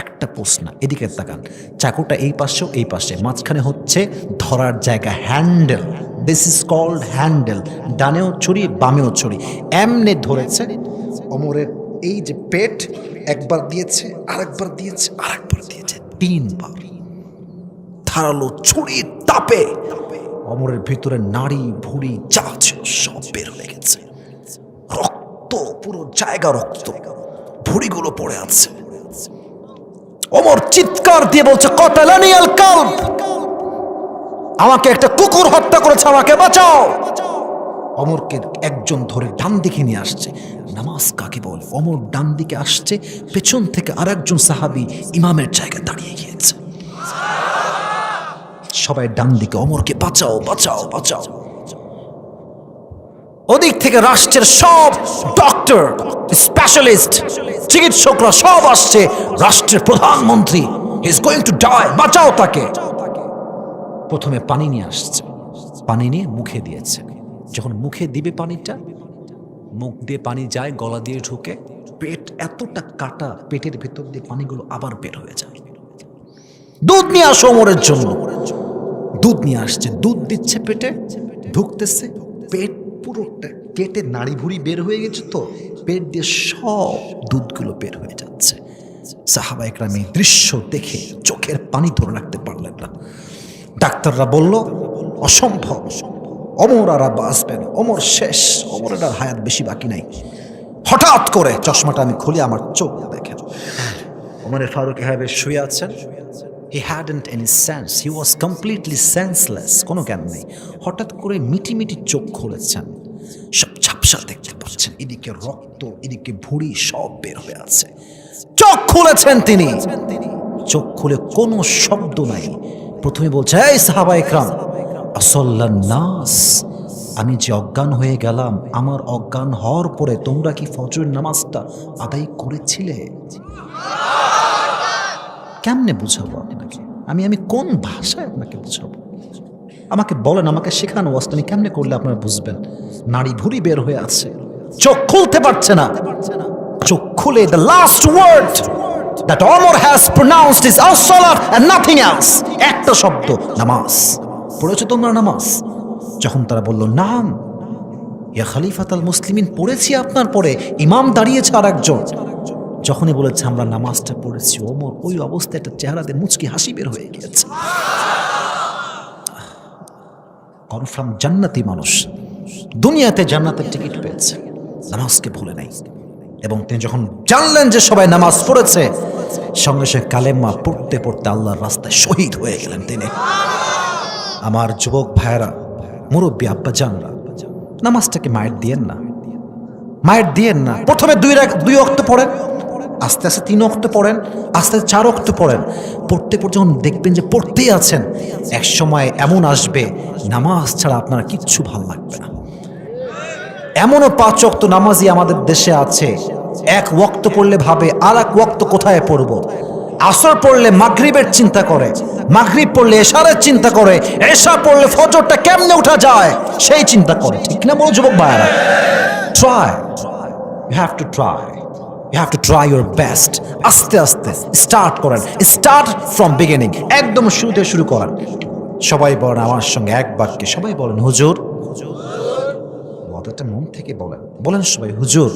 একটা পোষ না, এদিকে তাকান, চাকুটা এই পাশেও এই পাশে, মাঝখানে হচ্ছে ধরার জায়গা, handle. This is called handle. ডানেও ছুরি বামেও ছুরি, এমনে ধরেছে ওমরের এই যে পেট, একবার দিয়েছে, আরেকবার দিয়েছে, আরেকবার দিয়েছে, 3 বার। ধারালো ছুরির তাপে ওমরের ভিতরে নাড়ি ভুঁড়ি যা ছিল সব বের হয়ে গেছে, রক্ত, পুরো জায়গা রক্ত, ভুঁড়িগুলো পড়ে আছে। ওমর চিৎকার দিয়ে বলছে, কতালানি আল কালব, আমাকে একটা কুকুর হত্যা করেছে, আমাকে বাঁচাও। ওমরকে একজন ধরে ডান দিকে নিয়ে আসছে। নামাজ কাকে বলে? ওমর ডান দিকে আসছে, পেছন থেকে আরেকজন সাহাবী ইমামের জায়গায় দাঁড়িয়ে গিয়েছে। সবাই ডান দিকে, ওমরকে বাঁচাও বাঁচাও বাঁচাও। ওদিক থেকে রাষ্ট্রের সব ডক্টর, স্পেশালিস্ট, চিকিৎসকরা সব আসছে। রাষ্ট্রের প্রধানমন্ত্রী, he is going to die, বাঁচাও তাকে। প্রথমে পানি নিয়ে আসছে, পানি নিয়ে মুখে দিয়েছে। যখন মুখে দিবে পানিটা, মুখ দিয়ে পানি যায়, গলা দিয়ে ঢুকে, পেট এতটা কাটা, পেটের ভেতর দিয়ে পানিগুলো আবার বের হয়ে যায়। দুধ নিয়ে আসো ওমরের জন্য। দুধ নিয়ে আসছে, দুধ দিচ্ছে, পেটে ঢুকতেছে, পেট পুরোটা কেটে নাড়ি ভুড়ি বের হয়ে গেছে, তো পেট দিয়ে সব দুধগুলো বের হয়ে যাচ্ছে। সাহাবা একরাম এই দৃশ্য দেখে চোখের পানি ধরে রাখতে পারলেন না। ডাক্তাররা বলল, অসম্ভব, ওমর আর বাঁচবেন, ওমর শেষ, ওমরের আর হায়াত বেশি বাকি নাই। হঠাৎ করে চশমাটা আমি খুলে আমার চোখ দেখেন, ওমরের ফারুক এভাবে শুয়ে আছেন। He hadn't any sense, he was completely senseless, কোনো জ্ঞান নেই। হঠাৎ করে মিটি মিটি চোখ খুলেছেন, সব ঝাপসা দেখতে পাচ্ছেন, এদিকে রক্ত, এদিকে ভুঁড়ি সব বের হয়ে আছে। চোখ খুলেছেন তিনি, চোখ খুলে কোনো শব্দ নাই। প্রথমে বলছে, এই সাহাবা ইকরাম, আসল্লান নাস, আমি যে অজ্ঞান হয়ে গেলাম, আমার অজ্ঞান হওয়ার পরে তোমরা কি ফজরের নামাজটা আদায় করেছিলে? কেমনে বুঝাবো আপনাকে? আমি কোন ভাষায় আপনাকে বুঝাবো? আমাকে বলেন, আমাকে শেখানো ওয়াজটা আমি কেমনে করলে আপনারা বুঝবেন? নাড়ি ভুড়ি বের হয়ে আছে, চোখ খুলতে পারছে না। চোখ খুলে the last word that Omar has pronounced is as-salat and nothing else, একটা শব্দ, নামাজ পড়েছো তোমরা নামাজ? যখন তারা বলল, নাম ইয়া খলিফাতুল মুসলিমিন, পড়েছি আপনার পরে, ইমাম দাঁড়িয়েছে আর একজন। যখনই বলেছে আমরা নামাজটা পড়েছি, ওমর ওই অবস্থায় একটা চেহারাতে মুচকি হাসি বের হয়ে গিয়েছে। কনফার্ম জান্নাতি মানুষ, দুনিয়াতে জান্নাতের টিকিট পেয়েছে, নামাজকে ভুলে নাই। এবং তিনি যখন জানলেন যে সবাই নামাজ পড়েছে, সঙ্গে সঙ্গে কালেমা পড়তে পড়তে আল্লাহর রাস্তায় শহীদ হয়ে গেলেন তিনি। আমার যুবক ভাইয়েরা, মুরব্বী আব্বা জানরা, নামাজটাকে মায়ের দিয়েন না, মায়ের দিয়েন না। প্রথমে দুই ওয়াক্ত পড়েন, আস্তে আস্তে 3 ওয়াক্ত পড়েন, আস্তে আস্তে 4 ওয়াক্ত পড়েন। পড়তে পড়তে যখন দেখবেন যে পড়তেই আছেন, এক সময় এমন আসবে নামাজ ছাড়া আপনার কিচ্ছু ভালো লাগবে না। এমনও 5 ওয়াক্ত নামাজি আমাদের দেশে আছে, 1 ওয়াক্ত পড়লে ভাবে আর 1 ওয়াক্ত কোথায় পড়বো। আসর পড়লে মাগরিবের চিন্তা করে, মাগরিব পড়লে এশারের চিন্তা করে, এশা পড়লে ফজরটা কেমনে উঠা যায় সেই চিন্তা করে। ঠিক না বলো যুবক ভাইরা? Try, you have to try, you have to try your best. আস্তে আস্তে স্টার্ট করেন, স্টার্ট ফ্রম বিগিনিং, একদম শুরুতে শুরু করেন। সবাই বলেন আমার সঙ্গে এক বাক্যে, সবাই বলেন হুজুর। কথাটা মন থেকে বলেন, বলেন সবাই হুজুর।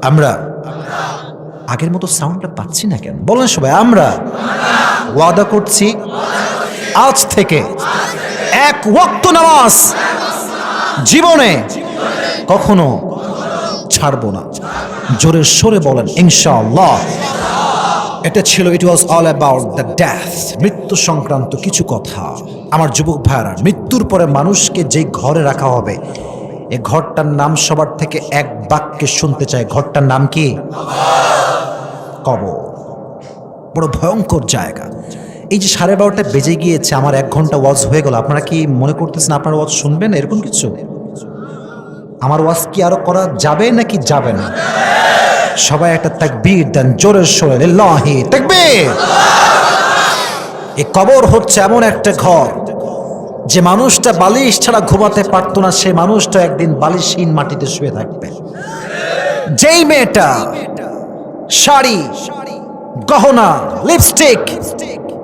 আমরা আগের মতো সাউন্ডটা পাচ্ছি না কেন? বলেন সবাই আমরা ওয়াদা করছি আজ থেকে 1 ওয়াক্ত নামাজ জীবনে কখনো ছাড়বো না। জোরে সরে বলেন ইনশাআল্লাহ। এটা ছিল it was all about the death, মৃত্যু সংক্রান্ত কিছু কথা। আমার যুবক ভাইরা, মৃত্যুর পরে মানুষকে যে ঘরে রাখা হবে, এই ঘরটার নাম সবার থেকে এক বাক্যে শুনতে চাই। ঘরটার নাম কি? কবর। বড় ভয়ঙ্কর জায়গা। এই যে 12:30 বেজে গিয়েছে, আমার 1 ঘন্টা ওয়াজ হয়ে গেল। আপনারা কি মনে করতেছেন আপনারা ওয়াজ শুনবেন এরকম কিছু? আমার ওয়াজ কি আরো করা যাবে নাকি যাবে না? সবাই একটা তাকবীর দেন জোরে সোরে, লিল্লাহি তাকবীর। এই কবর হচ্ছে এমন একটা ঘর, যে মানুষটা বালিশ ছাড়া ঘুমাতে পারতো না, সে মানুষটা একদিন বালিশহীন মাটিতে শুয়ে থাকবে। যেই মেয়েটা শাড়ি, গহনা, লিপস্টিক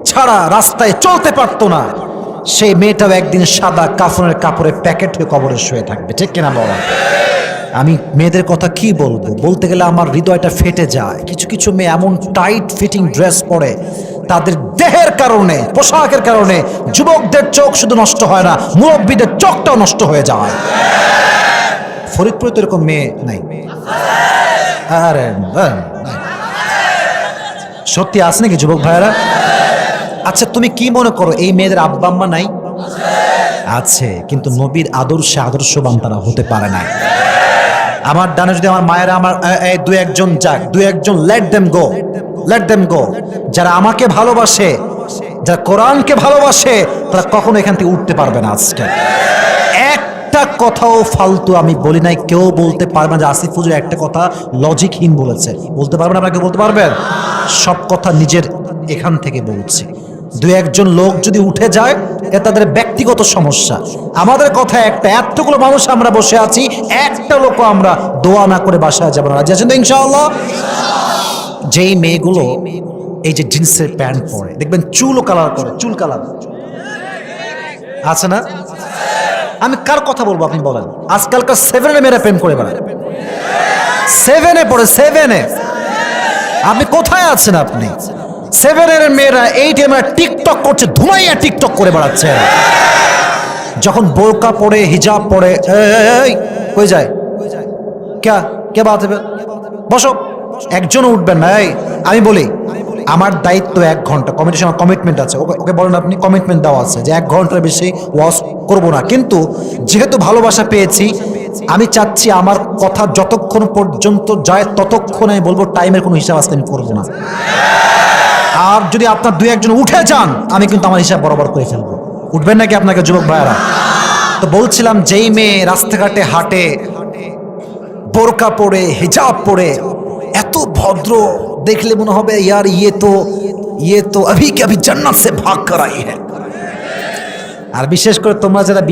ছাড়া রাস্তায় চলতে পারতো না, সেই মেয়েটাও একদিন সাদা কাফনের কাপড়ে প্যাকেট হয়ে কবরে শুয়ে থাকবে। ঠিক কিনা বলা? আমি মেয়েদের কথা কি বলবো, বলতে গেলে আমার হৃদয়টা ফেটে যায়। কিছু কিছু মেয়ে এমন টাইট ফিটিং ড্রেস পরে, তাদের দেহের কারণে, পোশাকের কারণে যুবকদের চোখ শুধু নষ্ট হয় না, মুরব্বীদের চোখটাও নষ্ট হয়ে যায়। ফরিদপুরে তো এরকম মেয়ে নাই? আরে সত্যি আছে নাকি যুবক ভাইয়েরা? আচ্ছা তুমি কি মনে করো এই মেয়েদের আব্বা আম্মা নাই? আছে, কিন্তু নবীর আদর্শে আদর্শবান তারা হতে পারে না। আমার ডানে যদি আমার মায়েরা, আমার 2-1 জন যাক, 2-1 জন, let them go, let them go. যারা আমাকে ভালোবাসে, যারা কোরআনকে ভালোবাসে, তারা কখনো এখান থেকে উঠতে পারবে না। আজকে একটা কথাও ফালতু আমি বলি নাই। কেউ বলতে পারবে না যে আসিফ হুজুর একটা কথা লজিকহীন বলেছে, বলতে পারবেন? আপনারা কেউ বলতে পারবেন? সব কথা নিজের এখান থেকে বলছি। 2-1 জন লোক যদি উঠে যায়, এটা তাদের ব্যক্তিগত সমস্যা। আমাদের কথা একটা, এতগুলো মানুষ আমরা বসে আছি, একটা লোক আমরা দোয়া না করে বাসায় যাবো না। রাজি আছেন তো ইনশাআল্লাহ? যেই মেয়েগুলো এই যে জিন্সের প্যান্ট পরে, দেখবেন চুলও কালার করে, চুল কালার আছে না? আমি কার কথা বলবো আপনি বলেন? আজকালকার 7-এ মেয়েরা প্রেম করে বেড়ায়, 7-এ পড়ে, 7-এ। আপনি কোথায় আছেন? আপনি 7-এর মেয়েরা 8-এ মেয়েরা টিকটক করছে, ধুমাইয়া টিকটক করে বেড়াচ্ছে। যখন বোরকা পরে, হিজাব পরে, এই কই যায়? কে বাদ দেবে? বসো, একজনও উঠবেন না। এই আমি বলি, আমার দায়িত্ব 1 ঘন্টা, কমিটির সঙ্গে কমিটমেন্ট আছে। ওকে বলেন, আপনি কমিটমেন্ট দেওয়া আছে যে 1 ঘন্টার বেশি ওয়াজ করব না। কিন্তু যেহেতু ভালোবাসা পেয়েছি, আমি চাচ্ছি আমার কথা যতক্ষণ পর্যন্ত যায় ততক্ষণ আমি বলবো, টাইমের কোনো হিসাব আসতে আমি করবো না। আর যদি আপনার 2-1 জন উঠে যান, আমি কিন্তু আমার হিসাব বরাবর করে ফেলবো। উঠবেন নাকি আপনাকে যুবক ভাইয়ারা? তো বলছিলাম, যেই মেয়ে রাস্তাঘাটে হাঁটে বোরকা পরে, হিজাব পরে, এত ভদ্র, দেখলে মনে হবে ইয়ার ये तो अभी के अभी जन्नत से भाग कर आई है। আর বিশেষ করে তোমরা যারা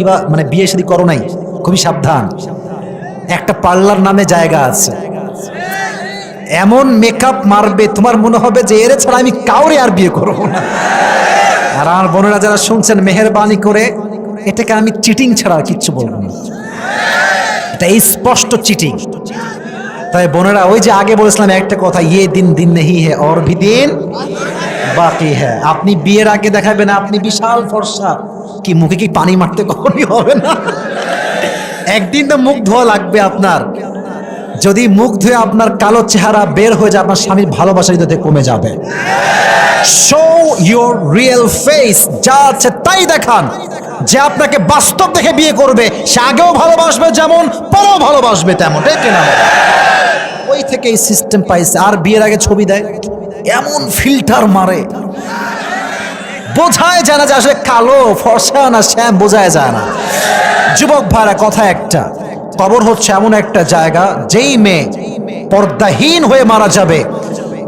বিয়ে শাদী করো নাই, খুবই সাবধান। একটা পার্লার নামে জায়গা আছে, এমন মেকআপ মারবে তোমার মনে হবে যে এর ছাড়া আমি কাউরে আর বিয়ে করবো না। আর আমার বোনেরা যারা শুনছেন, মেহেরবানি করে এটাকে আমি চিটিং ছাড়া কিচ্ছু বলবো না। এটা স্পষ্ট চিটিং। তাই বোনেরা, ওই যে আগে বলেছিলাম একটা কথা, ইয়ে দিন দিন নেহি হে और भी दिन বাকি হ্যাঁ। আপনি বিয়ের আগে দেখাবেন আপনি বিশাল ফর্সা, কি মুখে কি পানি মারতে কখনই হবে না। একদিন তো মুখ ধোয়া লাগবে আপনার। যদি মুখ ধুয়ে আপনার কালো চেহারা বের হয়ে যায়, আপনার স্বামীর ভালোবাসা হৃদয় থেকে কমে যাবে। শো ইউর রিয়েল ফেস, যা আছে তাই দেখান। যে আপনাকে বাস্তব দেখে বিয়ে করবে, সে আগেও ভালোবাসবে যেমন, পরেও ভালোবাসবে তেমন। ঠিক কিনা? ওই থেকে এই সিস্টেম পাইছে। আর বিয়ের আগে ছবি দেয়, এমন ফিল্টার মারে, বোঝায় যায় না যে আসলে কালো ফর্সা না শ্যাম, বোঝায় যায় না। যুবক ভাইরা, কথা একটা, কবর হচ্ছে এমন একটা জায়গা, যেই মেয়ে পর্দাহীন হয়ে মারা যাবে,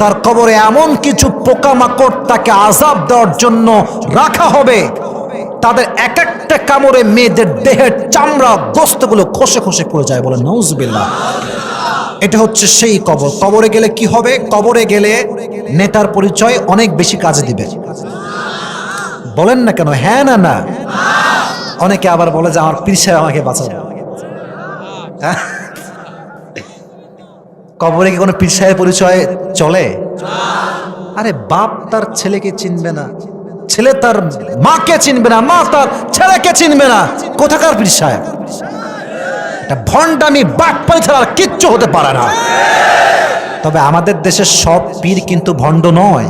তার কবরে এমন কিছু পোকামাকড় তাকে আযাব দেওয়ার জন্য রাখা হবে, তাদের এক একটা কামড়ে মেয়েদের দেহের চামড়া গোস্তগুলো খসে খসে পড়ে যায়। বলে নাউজুবিল্লাহ। এটা হচ্ছে সেই কবর। কবরে গেলে কি হবে? কবরে গেলে নেতার পরিচয় অনেক বেশি কাজে দিবে। বলেন না কেন? হ্যাঁ না না? অনেকে আবার বলে যে আমার পীর সাহেব আমাকে বাঁচাবে। কবরে কি কোনো পীর সাহেবের পরিচয় চলে? আরে বাপ তার ছেলেকে চিনবে না, ছেলে তার মাকে চিনবে না, মা তার ছেলেকে চিনবে না, কোথাকার পীর সাহেব? এটা ভণ্ডামি, বাটপাড়ি ছাড়া আর কিচ্ছু হতে পারে না। তবে আমাদের দেশের সব পীর কিন্তু ভণ্ড নয়।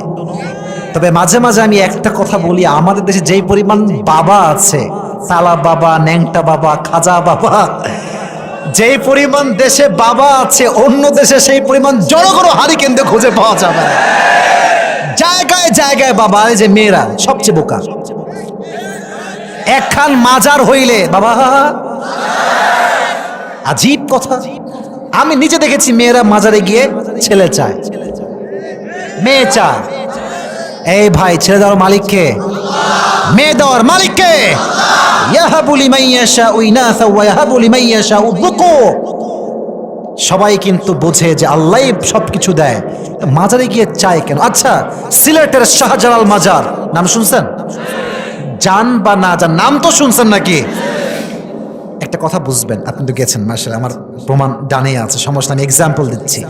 তবে মাঝে মাঝে আমি একটা কথা বলি, আমাদের দেশে যেই পরিমাণ বাবা আছে, তালা বাবা, ন্যাংটা বাবা, খাজা বাবা, যেই পরিমাণ দেশে বাবা আছে, অন্য দেশে সেই পরিমাণ জড়ো হারি কেন্দ্রে খুঁজে পাওয়া যাবে না। জায়গায় জায়গায় বাবা। এই যে মেয়েরা সবচেয়ে বোকা, একখান মাজার হইলে বাবা, আজীব কথা। আমি নিজে দেখেছি মেয়েরা মাজারে গিয়ে ছেলে চায়, মেয়ে চায়। এই ভাই, ছেলে দেওয়ার মালিককে, মেয়ে দেওয়ার মালিককে। ইয়াহাবু লিমান ইয়াশাউ ইনাসা ওয়া ইয়াহাবু লিমান ইয়াশাউ যুকুর। সবাই কিন্তু বোঝে যে আল্লাহই সবকিছু দেয়, মাজারে গিয়ে চায় কেন? আচ্ছা, সিলেটের শাহজালাল মাজার নাম শুনছেন? জান বা না জান, নাম তো শুনছেন নাকি? একটা কথা বুঝবেন, আপনি তো গেছেন, মাশাআল্লাহ, আমার প্রমাণ ডানে আছে, সমস্যা আমি এক্সাম্পল দিচ্ছি।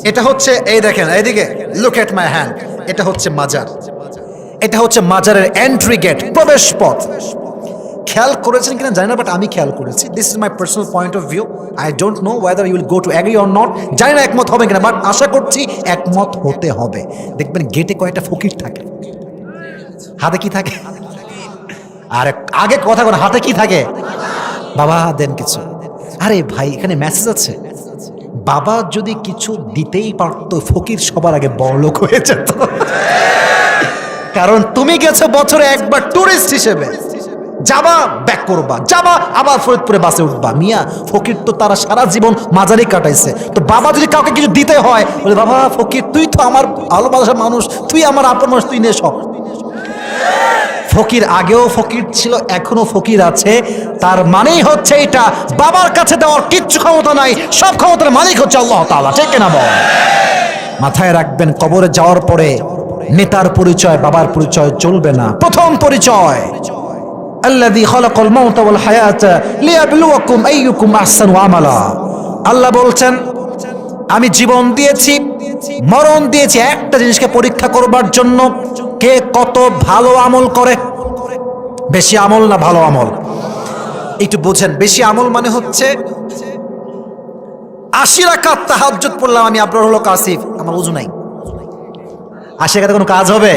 এটা হচ্ছে, এই দেখেন, এইদিকে লুক এট মাই হ্যান্ড, এটা হচ্ছে মাজার। এটা হচ্ছে মাজারের এন্ট্রি গেট, প্রবেশ পথ। খেয়াল করেছেন কিনা জানি না, বাট আমি খেয়াল করেছি। This is my personal point of view. I don't know whether you will go to agree or not. জানি না একমত হবে কিনা, বাট আশা করছি একমত হতে হবে। দেখবেন গেটে কয়েকটা ফকির থাকে, হাতে কি থাকে? আর আগে কথা বলে, হাতে কি থাকে? বাবা দেন কিছু। আরে ভাই, এখানে মেসেজ আছে। বাবা যদি কিছু দিতেই পারতো, ফকির সবার আগে বড়লোক হয়ে যেত। কারণ তুমি গেছো বছরে একবার টুরিস্ট হিসেবে, যাবা ব্যাক করবা, যাবা আবার ফরিদপুরে বাসে উঠবা। মিয়া ফকির তো তারা সারা জীবন মাজারে কাটাইছে। তো বাবা যদি কাউকে কিছু দিতে হয়, বলে বাবা ফকির, তুই তো আমার ভালোবাসার মানুষ, তুই আমার আপন মানুষ, তুই নে সব। ফকির আগেও ফকির ছিল, এখনো ফকির আছে। তার মানেই হচ্ছে এটা, বাবার কাছে দেওয়ার কিচ্ছু ক্ষমতা নাই, সব ক্ষমতার মালিক হচ্ছে আল্লাহ তাআলা। ঠিক কিনা বল? মাথায় রাখবেন, কবরে যাওয়ার পরে নেতার পরিচয়, বাবার পরিচয় চলবে না। প্রথম পরিচয়, আল্লাযী খালাকাল মাউতা ওয়াল হায়াতা লিয়াবলুয়াকুম আইয়ুকুম আহসানু আমালা। আল্লাহ বলছেন, আমি জীবন দিয়েছি, মরণ দিয়েছি একটা জিনিসকে পরীক্ষা করবার জন্য, কে কত ভালো আমল করে। বেশি আমল না ভালো আমল? একটু বোঝেন। বেশি আমল মানে হচ্ছে ৮০ রাকাত তাহাজ্জুদ পড়লাম আমি, আপনার হলো কাসিফ, আমার ওযু নাই, ৮০ রাকাতে কোনো কাজ হবে?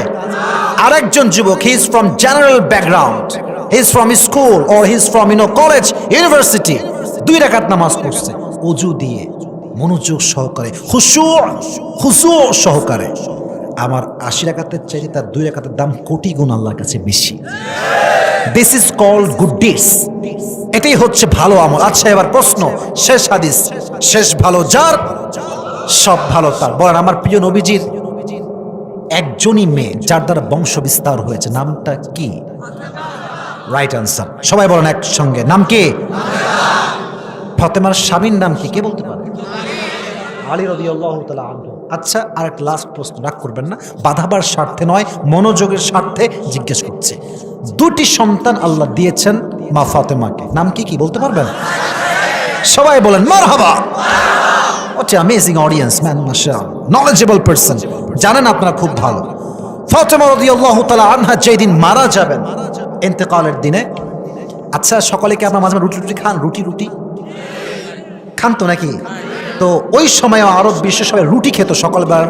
আরেকজন যুবক, he is from general background, he is from school or he is from college, university, ২ রাকাত নামাজ পড়ছে ওযু দিয়ে, মনোযোগ সহকারে, খুশু সহকারে। আমার ৮০ রাকাতের চাইতে তার ২ রাকাতের দাম কোটি গুণ আল্লাহর কাছে বেশি। This is called good deeds. এটাই হচ্ছে ভালো আমল। আচ্ছা, এবার প্রশ্ন, শেষ হাদিস, শেষ ভালো যার, সব ভালো তার। বলেন, আমার প্রিয় নবীজির একজনই মেয়ে যার দ্বারা বংশ বিস্তার হয়েছে, নামটা কি? Right answer. সবাই বলেন একসঙ্গে, নাম কি? ফাতেমার স্বামীর নাম কি? কে বলতে পারে? আলী রাদিয়াল্লাহু তাআলা আনহু। আচ্ছা, আর একটা লাস্ট প্রশ্ন, রাগ করবেন না, বাধাবার স্বার্থে নয়, মনোযোগের স্বার্থে জিজ্ঞেস করছে। 2টি সন্তান আল্লাহ দিয়েছেন মা ফাতেমাকে, নাম কি কি বলতে পারবেন? সবাই বলেন মারহাবা। What an amazing audience, man, mashallah. Knowledgeable person. জানেন আপনারা খুব ভালো। ফাতেমা রাদিয়াল্লাহু তাআলা আনহা যেদিন মারা যাবেন, ইন্তেকালের দিনে, আচ্ছা সকালে কি আপনারা মাঝে মাঝে রুটি খান? রুটি খান তো নাকি? তো ওই সময় আরব বিশ্ব সবাই রুটি খেত সকালবেলার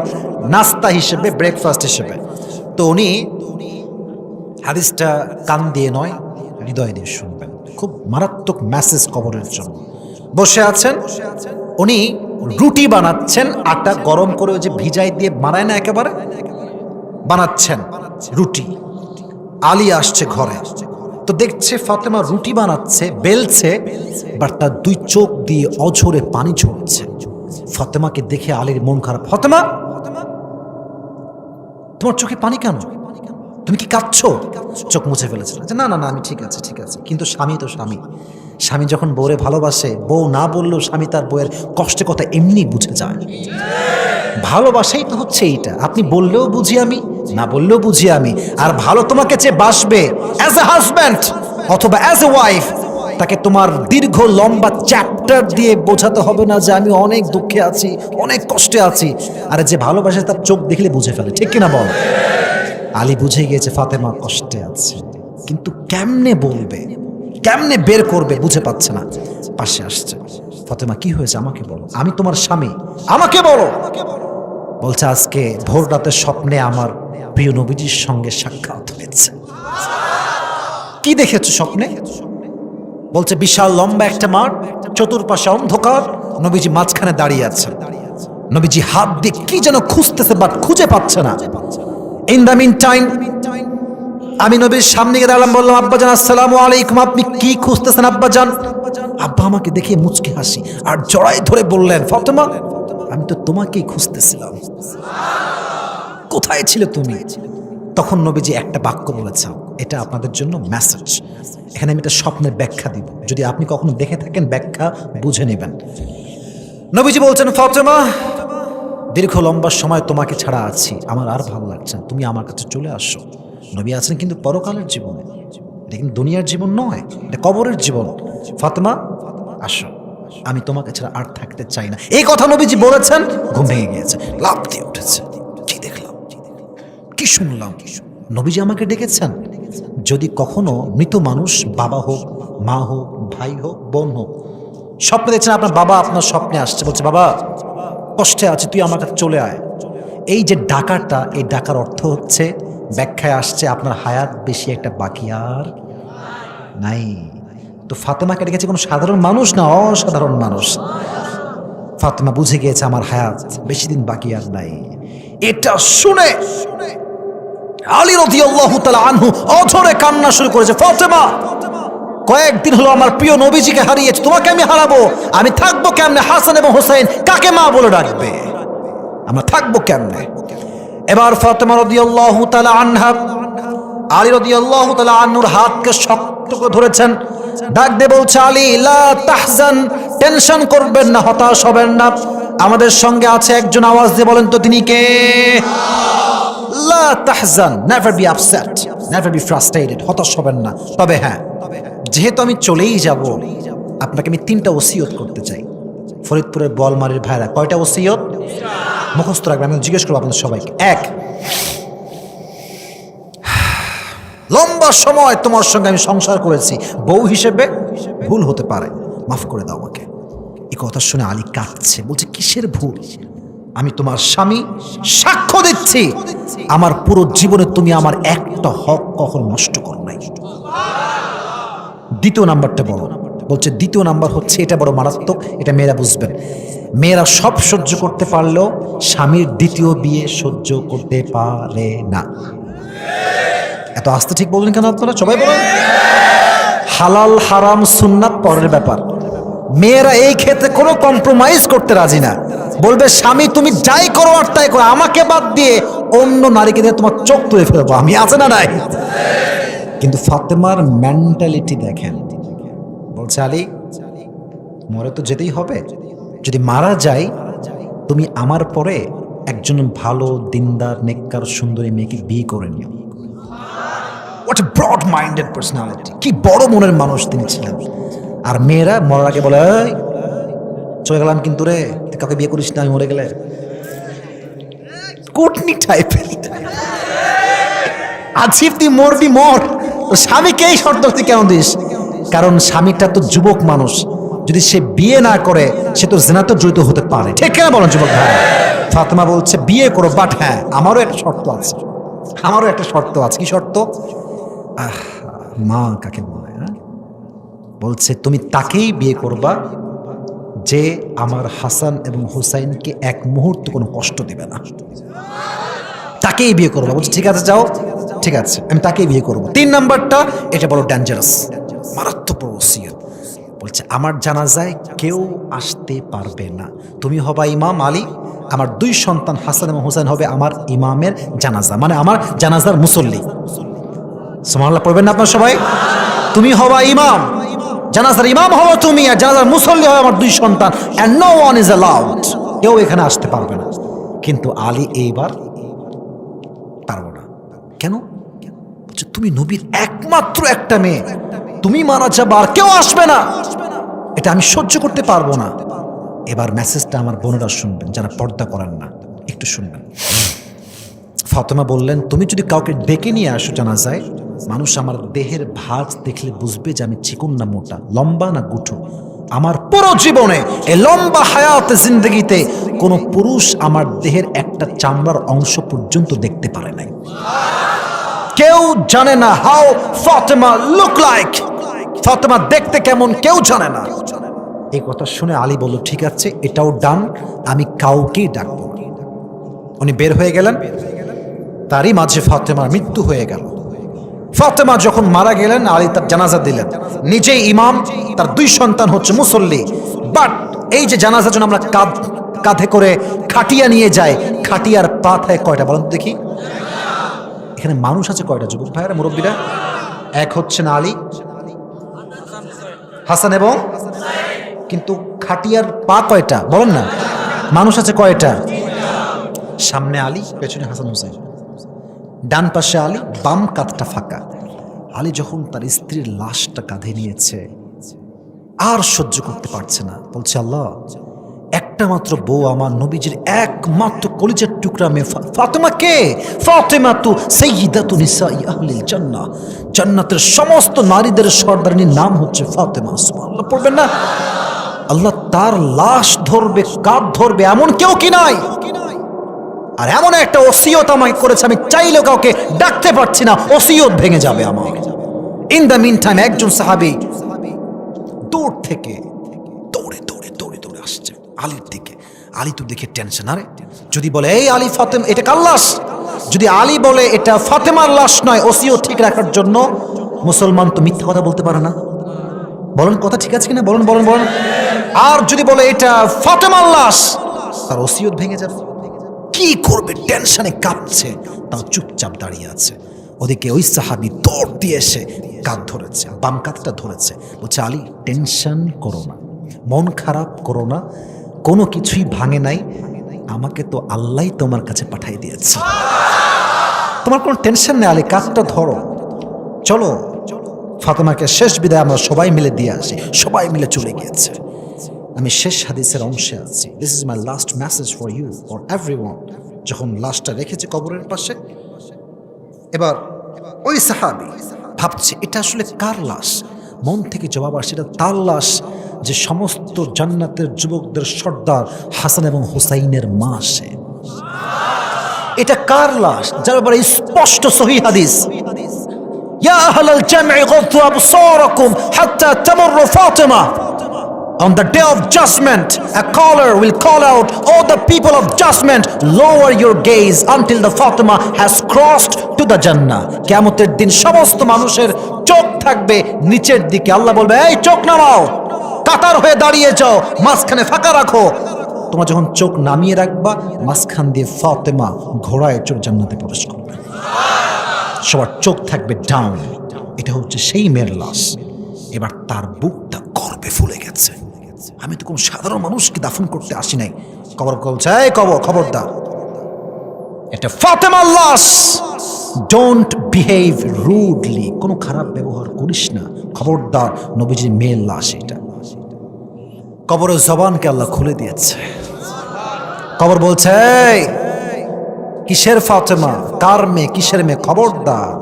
নাস্তা হিসেবে, ব্রেকফাস্ট হিসেবে। তো উনি হাদিসটা কান দিয়ে নয়, হৃদয় দিয়ে শুনবেন। খুব মারাত্মক মেসেজ কবরের জন্য। বসে আছেন উনি, রুটি বানাচ্ছেন, আটা গরম করে ওই যে ভিজাই দিয়ে বানায় না একেবারে, বানাচ্ছেন রুটি। আলী আসছে ঘরে, তো দেখছে ফাতেমা রুটি বানাচ্ছে, বেলছে, বাট তার দুই চোখ দিয়ে অঝরে পানি ঝরছে। ফাতেমাকে দেখে আলীর মন খারাপ। ফাতেমা, তোমার চোখে পানি কেন? তুমি কি কাঁদছো? চোখ মুছে ফেলেছে। না না না, আমি ঠিক আছে ঠিক আছে। কিন্তু স্বামী তো স্বামী, স্বামী যখন বউরে ভালোবাসে, বউ না বললেও স্বামী তার বউয়ের কষ্টের কথা এমনি বুঝে যায়। ভালোবাসাই তো হচ্ছে এইটা, আপনি বললেও বুঝি আমি, না বললেও বুঝি আমি। আর ভালো তোমাকে চেয়ে বাসবে অ্যাজ এ হাজব্যান্ড অথবা অ্যাজ এ ওয়াইফ, তাকে তোমার দীর্ঘ লম্বা চ্যাপ্টার দিয়ে বোঝাতে হবে না যে আমি অনেক দুঃখে আছি, অনেক কষ্টে আছি। আর যে ভালোবাসে তার চোখ দেখলে বুঝে ফেলে, ঠিক কিনা বল? আলী বুঝে গিয়েছে ফাতেমা কষ্টে আছে, কিন্তু কেমনে বলবে, কেমনে বের করবে বুঝে পাচ্ছে না। পাশে আসছে। ফাতেমা, কি হয়েছে আমাকে বলো, আমি তোমার স্বামী, আমাকে বলো। বলছে আজকে ভোর রাতের স্বপ্নে আমার প্রিয় নবীজির সঙ্গে সাক্ষাৎ হয়েছে। কি দেখেছো স্বপ্নে? বলছে বিশাল লম্বা একটা মাঠ, চতুর্পাশে অন্ধকার, নবীজি মাঝখানে দাঁড়িয়ে আছে। নবীজি হাত দিয়ে কি যেন খুঁজতেছে, বাট খুঁজে পাচ্ছে না। ইন দ্য মিন টাইম আমি নবীর সামনে গিয়ে দাঁড়ালাম, বললাম আব্বাজান আসসালামু আলাইকুম, আপনি কি খুঁজতেছেন আব্বাজান? আব্বা আমাকে দেখে মুচকে হাসি আর জড়াই ধরে বললেন, ফাতেমা, আমি তো তোমাকেই খুঁজতেছিলাম, কোথায় ছিলে তুমি? তখন নবীজি একটা বাক্য বলেছেন, এটা আপনাদের জন্য মেসেজ। এখানে আমি একটা স্বপ্নের ব্যাখ্যা দিব, যদি আপনি কখনো দেখে থাকেন ব্যাখ্যা বুঝে নেবেন। নবীজি বলছেন, ফাতেমা, দীর্ঘ লম্বা সময় তোমাকে ছাড়া আছি, আমার আর ভালো লাগছে না, তুমি আমার কাছে চলে আসো। নবী আছেন কিন্তু পরকালের জীবনে, এটা কিন্তু দুনিয়ার জীবন নয়, এটা কবরের জীবন। ফাতেমা আসো, আমি তোমাকে ছাড়া আর থাকতে চাই না। এই কথা নবীজি বলেছেন, ঘুম ভেঙে গিয়েছে, লাফ দিয়ে উঠেছে। কি দেখলাম, কি শুনলাম? নবীজি আমাকে ডেকেছেন। যদি কখনো মৃত মানুষ, বাবা হোক, মা হোক, ভাই হোক, বোন হোক, স্বপ্নে দেখছেন আপনার বাবা আপনার স্বপ্নে আসছে, বলছে বাবা কষ্টে আছে, তুই আমার কাছে চলে আয়। এই যে ডাকাটা, এই ডাকার অর্থ হচ্ছে, ব্যাখ্যায় আসছে আপনার হায়াত বেশি একটা বাকি আর নাই। তো ফাতেমাকে ডেকেছে কোনো সাধারণ মানুষ না, অসাধারণ মানুষ। ফাতেমা বুঝে গিয়েছে আমার হায়াত বেশি দিন বাকি আর নাই। এটা শুনে আলী রাদিয়াল্লাহু তাআলা আনহু অঝরে কান্না শুরু করেছে। ফাতেমা, কয়েকদিন হলো আমার প্রিয় নবীজিকে হারিয়েছে, তোমাকে আমি হারাবো, আমি থাকবো কেমনে? হাসান এবং হোসেন কাকে মা বলে ডাকবে? আমরা থাকবো কেমনে? এবার ফাতেমা রাদিয়াল্লাহু তাআলা আনহা আলী রাদিয়াল্লাহু তাআলা আনহুর হাতকে শক্ত করে ধরেছেন, ডাক দিয়ে বলছে, আলী লা তাহজান, টেনশন করবেন না, হতাশ হবেন না, আমাদের সঙ্গে আছে একজন, আওয়াজ দিয়ে বলেন তো তিনি কে? লা তাহজান, never be upset, never be frustrated, হতাশ হবেন না। তবে হ্যাঁ, যেহেতু আমি চলেই যাব, আপনাকে আমি 3টা ওসিয়ত করতে চাই। ফরিদপুরের বলমারির ভাইরা, কয়টা ওসিয়ত মুখস্থ রাখবেন? আমি জিজ্ঞেস করবো আপনাদের সবাইকে। 1, লম্বা সময় তোমার সঙ্গে আমি সংসার করেছি, বউ হিসেবে ভুল হতে পারে, মাফ করে দাও আমাকে। এই কথা শুনে আলী কাঁদছে, বলছে কিসের ভুল? আমি তোমার স্বামী, সাক্ষ্য দিচ্ছি আমার পুরো জীবনে তুমি আমার একটা হক কখনো নষ্ট করো নাই। দ্বিতীয় নাম্বারটা বলো। বলছে দ্বিতীয় নাম্বার হচ্ছে, এটা বড় মারাত্মক, এটা মেয়েরা বুঝবেন। মেয়েরা সব সহ্য করতে পারলেও স্বামীর দ্বিতীয় বিয়ে সহ্য করতে পারে না। এত আস্তে ঠিক বললেন কেন আপনারা? সবাই বলেন। হালাল হারাম সুন্নাত পরের ব্যাপার, মেয়েরা এই ক্ষেত্রে কোনো কম্প্রোমাইজ করতে রাজি না। বলবে স্বামী তুমি যাই করো আর তাই করো, আমাকে বাদ দিয়ে অন্য নারীকে দিয়ে তোমার চোখ তুলে ফেলবো আমি, আছে না নাই? কিন্তু ফাতেমার মেন্টালিটি দেখেন, বলছে আলী মরে তো যেতেই হবে, যদি মারা যাই তুমি আমার পরে একজন ভালো দিনদার নেককার সুন্দরী মেয়েকে বিয়ে করে নিও। What a broad minded personality, কি বড় মনের মানুষ তিনি ছিলেন। আর মেয়েরা মরার আগে বলে, এই চলে গেলাম কিন্তু রে, তুই কাউকে বিয়ে করিস না আমি মরে গেলে। কুটনি টাইপের। আছিফ তুই মরবি মর, স্বামীকে এই শর্ত তুই কেন দিস? কারণ স্বামীটা তো যুবক মানুষ, যদি সে বিয়ে না করে সে তো জিনাতে জড়িত হতে পারে, ঠিক কেন বলেন যুবক ভাই? ফাতেমা বলছে বিয়ে করো, বাট হ্যাঁ আমারও একটা শর্ত আছে, আমারও একটা শর্ত আছে। কি শর্ত? মা কাকে বলে? বলছে তুমি তাকেই বিয়ে করবা যে আমার হাসান এবং হুসাইনকে এক মুহূর্ত কোনো কষ্ট দিবে না, তাকেই বিয়ে করবো। বলছে ঠিক আছে যাও, ঠিক আছে আমি তাকেই বিয়ে করবো। 3 নাম্বারটা, এটা বড় ডেঞ্জারাস, মারাত্মক ওসিয়ত। বলছে আমার জানাজায় কেউ আসতে পারবে না, তুমি হবা ইমাম আলী, আমার 2 সন্তান হাসান এবং হুসাইন হবে আমার ইমামের জানাজা, মানে আমার জানাজার মুসল্লি। সুবহানাল্লাহ পড়বেন না আপনারা সবাই? তুমি হবা ইমাম, জানাজার ইমাম হবো তুমি, আর জানাজার মুসল্লি হবে আমার 2 সন্তান, and no one is allowed, কেউ এখানে আসতে পারবে না। কিন্তু আলী এইবার পারবো না। কেন? তুমি নবীর একমাত্র একটা মেয়ে, তুমি মারা যাবে আর কেউ আসবে না, এটা আমি সহ্য করতে পারবো না। এবার মেসেজটা আমার বোনেরা শুনবেন, যারা পর্দা করেন না, একটু শুনবেন। ফাতেমা বললেন, তুমি যদি কাউকে ডেকে নিয়ে আসো জানাজায়, মানুষ আমার দেহের ভাঁজ দেখলে বুঝবে যে আমি চিকন না মোটা, লম্বা না গুঠো। আমার পুরো জীবনে এই লম্বা হায়াতে জিন্দগিতে কোনো পুরুষ আমার দেহের একটা চামড়ার অংশ পর্যন্ত দেখতে পারে নাই। কেউ জানে না how Fatema look like, Fatema দেখতে কেমন কেউ জানে না। এই কথা শুনে আলী বলল, ঠিক আছে এটাও ডান, আমি কাউকেই ডাকবো না। উনি বের হয়ে গেলেন, তারই মাঝে ফাতেমার মৃত্যু হয়ে গেল। ফাতেমা যখন মারা গেলেন, আলী তার জানাজা দিলেন, নিজেই ইমাম, তার 2 সন্তান হচ্ছে মুসল্লি। বাট এই যে জানাজার জন্য আমরা কাঁধে করে খাটিয়া নিয়ে যাই, খাটিয়ার পা থাকে কয়টা বলেন তো দেখি? এখানে মানুষ আছে কয়টা যুবক ভাইয়েরা, মুরব্বীরা? এক হচ্ছেন আলী, হাসান এবং, কিন্তু খাটিয়ার পা কয়টা বলেন না? মানুষ আছে কয়টা? সামনে আলী, পেছনে হাসান হুসাইন, ডান পাশে আলী, বাম কাঁধটা ফাঁকা। আলী যখন তার স্ত্রীর লাশটা কাঁধে নিয়েছে, আর সহ্য করতে পারছে না, বলছে আল্লাহ, একটা মাত্র বউ, আমার নবীজির একমাত্র কলিজার টুকরা মেয়ে ফাতেমা কে? ফাতেমা তু সাইয়্যিদাতু নিসাই আহলিল জান্নাহ, জান্নাতের সমস্ত নারীদের সর্দারিনীর নাম হচ্ছে ফাতেমা। সুবহানাল্লাহ পড়বেন না? আল্লাহ তার লাশ ধরবে, কাঁধ ধরবে এমন কেউ কি নাই? আর এমন একটা ওসিয়ত আমাকে করেছে, আমি চাইলেও কাউকে ডাকতে পারছি না, ওসিয়ত ভেঙে যাবে আমার। ইন দ্য মিন টাইম একজন সাহাবী দূর থেকে দৌড়ে দৌড়ে দৌড়ে দৌড়ে আসছে আলীর দিকে। আলী তো দেখে টেনশন, আরে যদি বলে এই আলী ফাতেমা এটা কার লাশ, যদি আলী বলে এটা ফাতেমার লাশ নয়, ওসিয়ত ঠিক রাখার জন্য, মুসলমান তো মিথ্যা কথা বলতে পারে না। বলেন কথা ঠিক আছে কিনা? বলেন বলেন বলেন। আর যদি বলে এটা ফাতেমার লাশ, তার ওসিয়ত ভেঙে যাবে। কি করবে? টেনশনে কাঁপছে, তাও চুপচাপ দাঁড়িয়ে আছে। ওদিকে ওই সাহাবী দৌড় দিয়ে এসে কাঁধ ধরেছে, বাম কাঁধটা ধরেছে, বলছে আলী টেনশন করো না, মন খারাপ করো না, কোনো কিছুই ভাঙে নাই, আমাকে তো আল্লাহ তোমার কাছে পাঠাই দিয়েছে, তোমার কোনো টেনশন নেই, আলী কাঁধটা ধরো, চলো। ফাতেমাকে শেষ বিদায় আমরা সবাই মিলে দিয়ে আসি। সবাই মিলে চলে গিয়েছে। আমি শেষ হাদিসের অংশে আছি। This is my last message for you for everyone. যখন লাশটা রেখেছে কবরের পাশে, এবার ওই সাহাবী ভাবছে এটা আসলে কার লাশ। মন থেকে জবাব আসছে এটা তার লাশ যে সমস্ত জান্নাতের যুবকদের সর্দার হাসান এবং হুসাইনের মা সে। এটা কার লাশ? যার ব্যাপারে স্পষ্ট সহিহ হাদিস, ইয়া আহলাল জামঈ গুদ্দু আবসারাকুম হাত্তা তামুরু Fatima. On the day of judgment, a caller will call out, "Oh, the people of judgment, lower your gaze until the Fatima has crossed to the Jannah." কিয়ামতের দিন সমস্ত মানুষের চোখ থাকবে নিচের দিকে। আল্লাহ বলবে, এই চোখ নামাও, কাতার হয়ে দাঁড়িয়ে যাও, মাঝখানে ফাঁকা রাখো। তোমরা যখন চোখ নামিয়ে রাখবা, মাঝখান দিয়ে ফাতেমা ঘোড়ায় চড়ে জান্নাতে প্রবেশ করবে। সবার চোখ থাকবে ডাউন। এটা হচ্ছে সেই মেয়ের লাশ। এবার তার বুকটা গর্বে ফুলে গেছে। আমি তো কোনো সাধারণ মানুষকে দাফন করতে আসি নাই। কবর বলছে, এই কবর, খবরদার, এটা ফাতেমার লাশ, ডোন্ট বিহেভ রুডলি, কোনো খারাপ ব্যবহার করিস না, খবরদার, নবীজির মেয়ের লাশ এটা। কবরের জবানকে আল্লাহ খুলে দিয়েছে। কবর বলছে, কিসের ফাতেমা, কার মেয়ে, কিসের মেয়ে, খবরদার।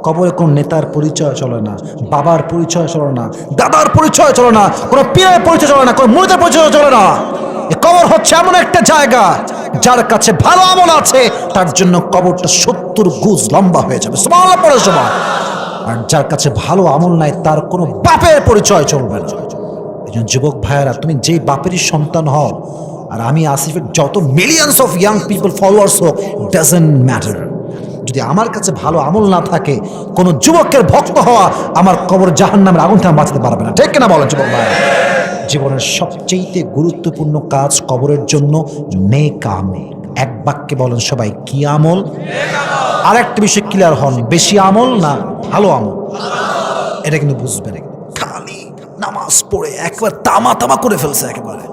কবরে কোন নেতার পরিচয় চলে না, বাবার পরিচয় চলে না, দাদার পরিচয় চলে না, কোনো পীরের পরিচয় চলে না, কোনো মুরিদের পরিচয় চলে না। এই কবর হচ্ছে এমন একটা জায়গা, যার কাছে ভালো আমল আছে তার জন্য কবরটা 70 গজ লম্বা হয়ে যাবে, সুবহানাল্লাহ পড়ে সবাই। আর যার কাছে ভালো আমল নাই, তার কোনো বাপের পরিচয় চলবে না। যুবক ভাইয়েরা, তুমি যেই বাপেরই সন্তান হও আর আমি আসিফের যত millions of young people followers হোক, ডাজন্ট ম্যাটার, যদি আমার কাছে ভালো আমল না থাকে, কোন যুবকের ভক্ত হওয়া আমার কবর জাহান্নামের আগুন থেকে বাঁচাতে পারবে না। ঠিক কিনা বলেন যুবক ভাই? জীবনের সবচেয়ে গুরুত্বপূর্ণ কাজ কবরের জন্য নেক আমল। এক বাক্যে বলেন সবাই, কি আমল? আর একটা বিষয় ক্লিয়ার হন, বেশি আমল না ভালো আমল, এটা কিন্তু বুঝবেন। খালি নামাজ পড়ে একবার তামা তামা করে ফেলছে একেবারে,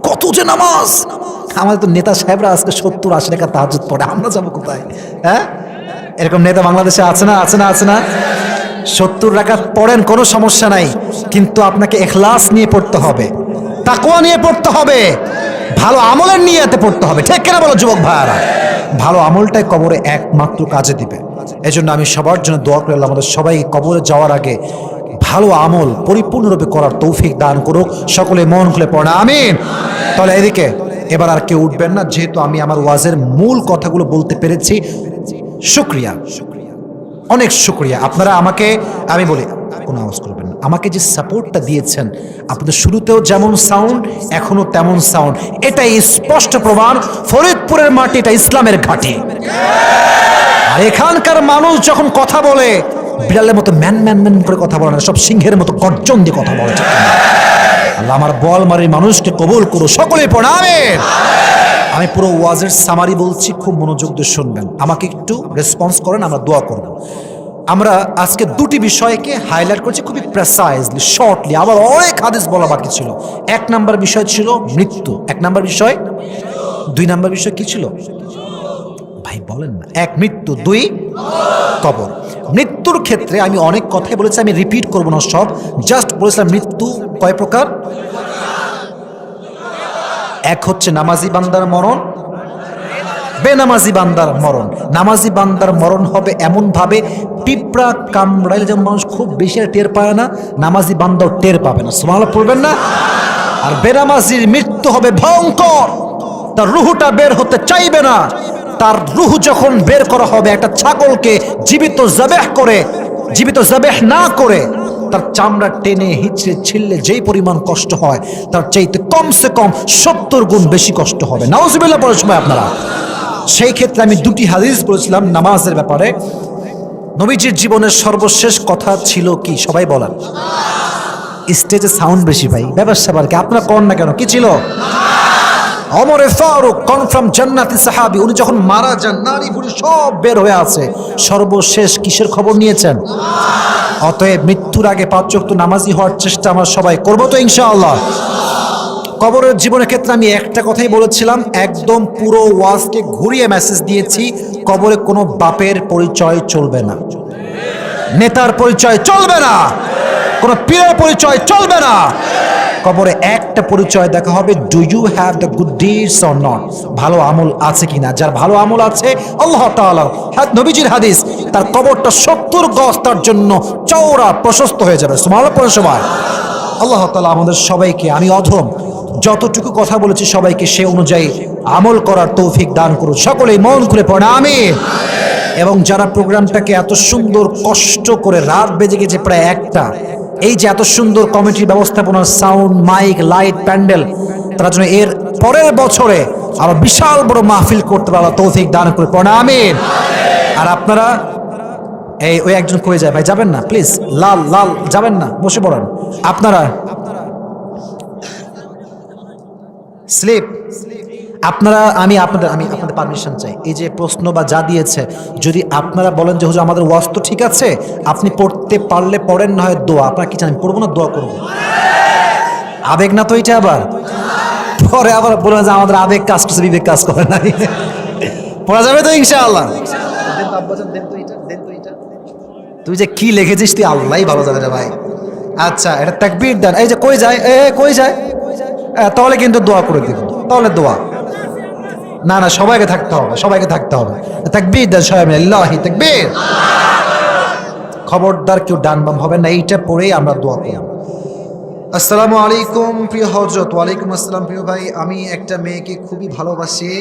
কত যে নামাজ। আমাদের তো নেতা সাহেবরা আজকে 70-80 টাকা তাহাজ্জুদ পড়ে, আমরা যাবো কোথায়? হ্যাঁ, এরকম নেতা বাংলাদেশে আছে না? আছে না? আছে না? 70 রাকাত পড়েন, কোনো সমস্যা নাই, কিন্তু আপনাকে ইখলাস নিয়ে পড়তে হবে, তাকওয়া নিয়ে পড়তে হবে, ভালো আমলের নিয়তে পড়তে হবে। ঠিক কিনা বলো যুবক ভাইয়ারা? ভালো আমলটাই কবরে একমাত্র কাজে দিবে। এজন্য আমি সবার জন্য দোয়া করি, আল্লাহ আমাদের সবাই কবরে যাওয়ার আগে ভালো আমল পরিপূর্ণরূপে করার তৌফিক দান করুক। সকলে মন খুলে পড়ে আমিন। তাহলে এদিকে এবার আর কেউ উঠবেন না, যেহেতু আমি আমার ওয়াজের মূল কথাগুলো বলতে পেরেছি। শুকরিয়া, অনেক শুকরিয়া। আপনারা আমাকে, আমি বলি কোনো আওয়াজ করবেন না, আমাকে যে সাপোর্টটা দিয়েছেন, আপনাদের শুরুতেও যেমন সাউন্ড এখনো তেমন সাউন্ড, এটাই স্পষ্ট প্রমাণ ফরিদপুরের মাটি এটা ইসলামের ঘাঁটি। আর এখানকার মানুষ যখন কথা বলে বিড়ালের মতো ম্যান ম্যান ম্যান করে কথা বলে না, সব সিংহের মতো গর্জন দিয়ে কথা বলে। আল্লাহ আমার বোয়ালমারীর মানুষকে কবুল করো, সকলে পড়ে আমিন। আমি পুরো ওয়াজের সামারি বলছি, খুব মনোযোগ দিয়ে শুনবেন, আমাকে একটু রেসপন্স করেন, আমরা দোয়া করব। আমরা আজকে দুটি বিষয়কে হাইলাইট করছি খুবই প্রেসাইজলি, শর্টলি, আবার অনেক হাদিস বলা বাকি ছিল। এক নাম্বার বিষয় ছিল মৃত্যু, এক নাম্বার বিষয়। দুই নাম্বার বিষয় কি ছিল ভাই বলেন না? এক মৃত্যু, দুই কবর। মৃত্যুর ক্ষেত্রে আমি অনেক কথাই বলেছি, আমি রিপিট করব না সব, জাস্ট বলেছিলাম মৃত্যু কয় প্রকার। এক হচ্ছে নামাজি বান্দার মরণ, বেনামাজি বান্দার মরণ। নামাজি বান্দার মরণ হবে এমন ভাবে, পিঁপড়া কামড়াইলে যেমন মানুষ খুব বেশি টের পায় না, নামাজি বান্দাও টের পাবে না। সুবহানাল্লাহ পড়বেন না? আর বেনামাজির মৃত্যু হবে ভয়ঙ্কর, তার রুহুটা বের হতে চাইবে না। তার রুহ যখন বের করা হবে, একটা ছাগলকে জীবিত জবেহ করে, জীবিত জবেহ না করে তার চামড়া টেনে হিচড়ে ছিললে যেই পরিমাণ কষ্ট হয়, তার চাইতে কমসে কম 70 গুণ বেশি কষ্ট হবে। নাউজুবিল্লাহ পড়ার সময় আপনারা। সেই ক্ষেত্রে আমি দুটি হাদিস বলেছিলাম নামাজের ব্যাপারে। নবীজির জীবনের সর্বশেষ কথা ছিল কি সবাই বলেন? স্টেজে সাউন্ড বেশি ভাই, ব্যাপার স্যাপার কি আপনারা করেন না কেন? কি ছিল? ওমর ফারুক, কনফার্ম জান্নাতি সাহাবী, উনি যখন মারা যান, নারী বুড়ি সব বের হয়ে আছে, সর্বশেষ কিসের খবর নিয়েছেন? অতএব মৃত্যুর আগে 5 ওয়াক্ত নামাজি হওয়ার চেষ্টা আমরা সবাই করবো তো ইনশাআল্লাহ। কবরের জীবনের ক্ষেত্রে আমি একটা কথাই বলেছিলাম, একদম পুরো ওয়াজকে ঘুরিয়ে মেসেজ দিয়েছি, কবরে কোনো বাপের পরিচয় চলবে না, নেতার পরিচয় চলবে না, কোনো পীরের পরিচয় চলবে না। কবরে একটা পরিচয় দেখা হবে, do you have the good deeds or not, ভালো আমল আছে কিনা। যার ভালো আমল আছে, আল্লাহ তাআলা নবীজির হাদিস, তার কবরটা 70 গজ তার জন্য চওড়া প্রশস্ত হয়ে যাবে। সুবহানাল্লাহ পড়ার সময় আল্লাহ তাআলা আমাদের সবাইকে, আমি অধম যতটুকু কথা বলেছি সবাইকে সে অনুযায়ী আমল করার তৌফিক দান করুন। সকলেই মন খুলে পড়ে আমিন। এবং যারা প্রোগ্রামটাকে এত সুন্দর কষ্ট করে, রাত বেজে গেছে প্রায় 1টা, এই যে এত সুন্দর কমিটির ব্যবস্থাপনা, সাউন্ড, মাইক, লাইট, প্যান্ডেল, তার জন্য এর পরের বছরে আরো বিশাল বড় মাহফিল করতে পারা তৌফিক দান করে পড়ে আমিন। আর আপনারা এই ওই একজন কয়ে যায় ভাই, যাবেন না প্লিজ, লাল লাল যাবেন না, বসে পড়েন আপনারা, স্লিপ আপনারা। আমি আপনাদের পারমিশন চাই, এই যে প্রশ্ন বা যা দিয়েছে, যদি আপনারা বলেন যে হুজুর আমাদের ওয়াজ তো ঠিক আছে, আপনি পড়তে পারলে পড়েন, না হয় দোয়া। আপনারা কি চান, পড়বো না দোয়া করবো? আবেগ না তো এটা, আবার পরে আবার বলেন যে আমাদের আবেগ কাজ করছে, বিবেক কাজ করে না। পড়া যাবে তো ইনশাআল্লাহ? তুই যে কি লিখেছিস তুই আল্লাহই ভালো জানে রে ভাই। আচ্ছা, এটা তাকবীর দেন। এই যে কই যায়, কই যায়, তাহলে কিন্তু দোয়া করে দিব, তাহলে দোয়া না, না সবাইকে থাকতে হবে, সবাইকে থাকতে হবে। তাকবীর দেন সবাই মিলে, আল্লাহু তাকবীর। খবরদার কেউ ডান বাম হবে না, এইটা পড়েই আমরা দোয়া করব। আসসালামু আলাইকুম প্রিয় হযরত। ওয়ালাইকুম আসসালাম প্রিয় ভাই। আমি একটা মেয়েকে খুবই ভালোবাসি,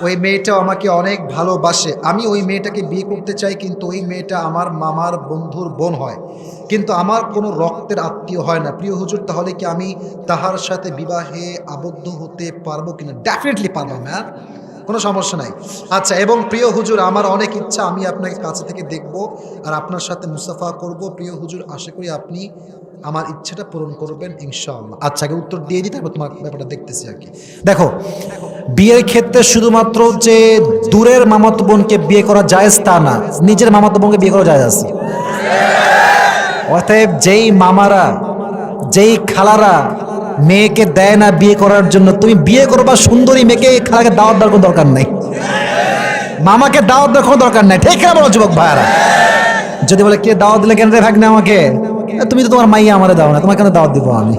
ওই মেয়েটাও আমাকে অনেক ভালোবাসে, আমি ওই মেয়েটাকে বিয়ে করতে চাই, কিন্তু ওই মেয়েটা আমার মামার বন্ধুর বোন হয়, কিন্তু আমার কোনো রক্তের আত্মীয় হয় না। প্রিয় হুজুর, তাহলে কি আমি তাহার সাথে বিবাহে আবদ্ধ হতে পারবো কিনা? ডেফিনেটলি পারবো ম্যাম, কোনো সমস্যা নাই। আচ্ছা, এবং প্রিয় হুজুর, আমার অনেক ইচ্ছা আমি আপনাকে কাছে থেকে দেখব আর আপনার সাথে মুসাফা করব। প্রিয় হুজুর, আশা করি আপনি আমার ইচ্ছাটা পূরণ করবেন ইনশাআল্লাহ। আচ্ছা, আগে উত্তর দিয়ে দিই, তারপর তোমার ব্যাপারটা দেখতেছি আর কি। দেখো, বিয়ের ক্ষেত্রে শুধুমাত্র যে দূরের মামাতো বোনকে বিয়ে করা জায়েজ তা না, নিজের মামাতো বোনকে বিয়ে করা জায়েজ আছে। অতএব যেই মামারা, যেই খালারা মেয়েকে দেয় না বিয়ে করার জন্য, তুমি বিয়ে করবা সুন্দরী মেয়েকে, খালাকে দাওয়াত দেওয়ার কোনো দরকার নাই, মামাকে দাওয়াত দেওয়ার কোনো দরকার নাই। ঠিক না বলো যুবক ভাইয়ারা? যদি বলে কে দাওয়াত দিলে কেন রে ভাগ্নে আমাকে, তুমি তো তোমার মাইয়া আমারে দাও না, তোমাকে কেন দাওয়াত দিব আমি?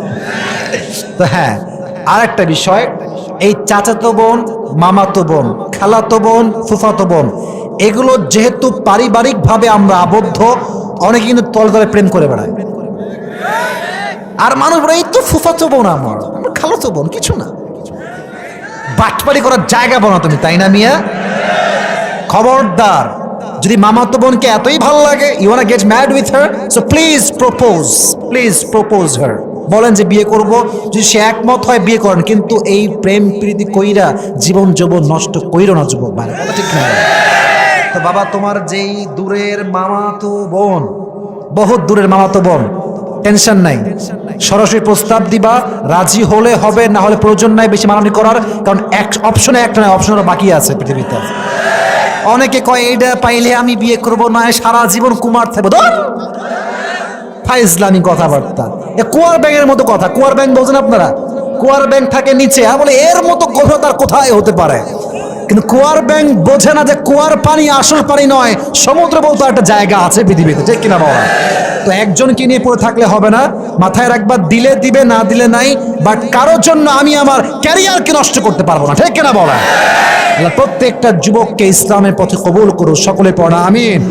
তো হ্যাঁ, আর একটা বিষয়, এই চাচাতো বোন, মামাতো বোন, খালাতো বোন, ফুফাতো বোন, এগুলো যেহেতু পারিবারিকভাবে আমরা আবদ্ধ, অনেকে কিন্তু তল তলে প্রেম করে বেড়ায়। আর মানুষ বলে এই তো ফুফাতো বোন, আমার খালাতো বোন, কিছু না। বাটপারি করার জায়গা বানাও তুমি, তাই না মিয়া? খবরদার, যদি মামাতো বোনকে এতই ভালো লাগে, you want get married with her, so please propose her. বলেন যে বিয়ে করব, যদি সে একমত হয় বিয়ে করেন, কিন্তু এই প্রেম প্রীতি কইরা জীবন যৌবন নষ্ট কইরো না যুবক ভাই, কথা ঠিক না? তো বাবা, তোমার যেই দূরের মামাতো বোন, বহুত দূরের মামাতো বোন, টেনশন নাই, সরাসরি প্রস্তাব দিবা, রাজি হলে হবে, না হলে প্রয়োজন নাই বেশি মানানি করার, কারণ এক অপশনে একটা নয়, অপশন বাকি আছে পৃথিবীতে। অনেকে কয় এইটা পাইলে আমি বিয়ে করব, না সারা জীবন কুমার থাকবো। ইসলামী কথাবার্তা, কুয়ার ব্যাঙের মতো কথা। কুয়ার ব্যাঙ বলছেন আপনারা? কুয়ার ব্যাঙ থাকে নিচে, বলে এর মতো গভীরতার কোথায় হতে পারে? কিন্তু কুয়ার ব্যাঙ বোঝে না যে কুয়ার পানি আসল পানি নয়, সমুদ্র বলতে একটা জায়গা আছে পৃথিবীতে, ঠিক কিনা বলা? তো একজনকে নিয়ে পড়ে থাকলে হবে না, মাথায় রাখবা, দিলে দিবে, না দিলে নাই। বাট কারোর জন্য আমি আমার ক্যারিয়ারকে নষ্ট করতে পারবো না, ঠিক কিনা বলা? প্রত্যেকটা যুবককে ইসলামের পথে কবুল করো, সকলে পড়া আমিন।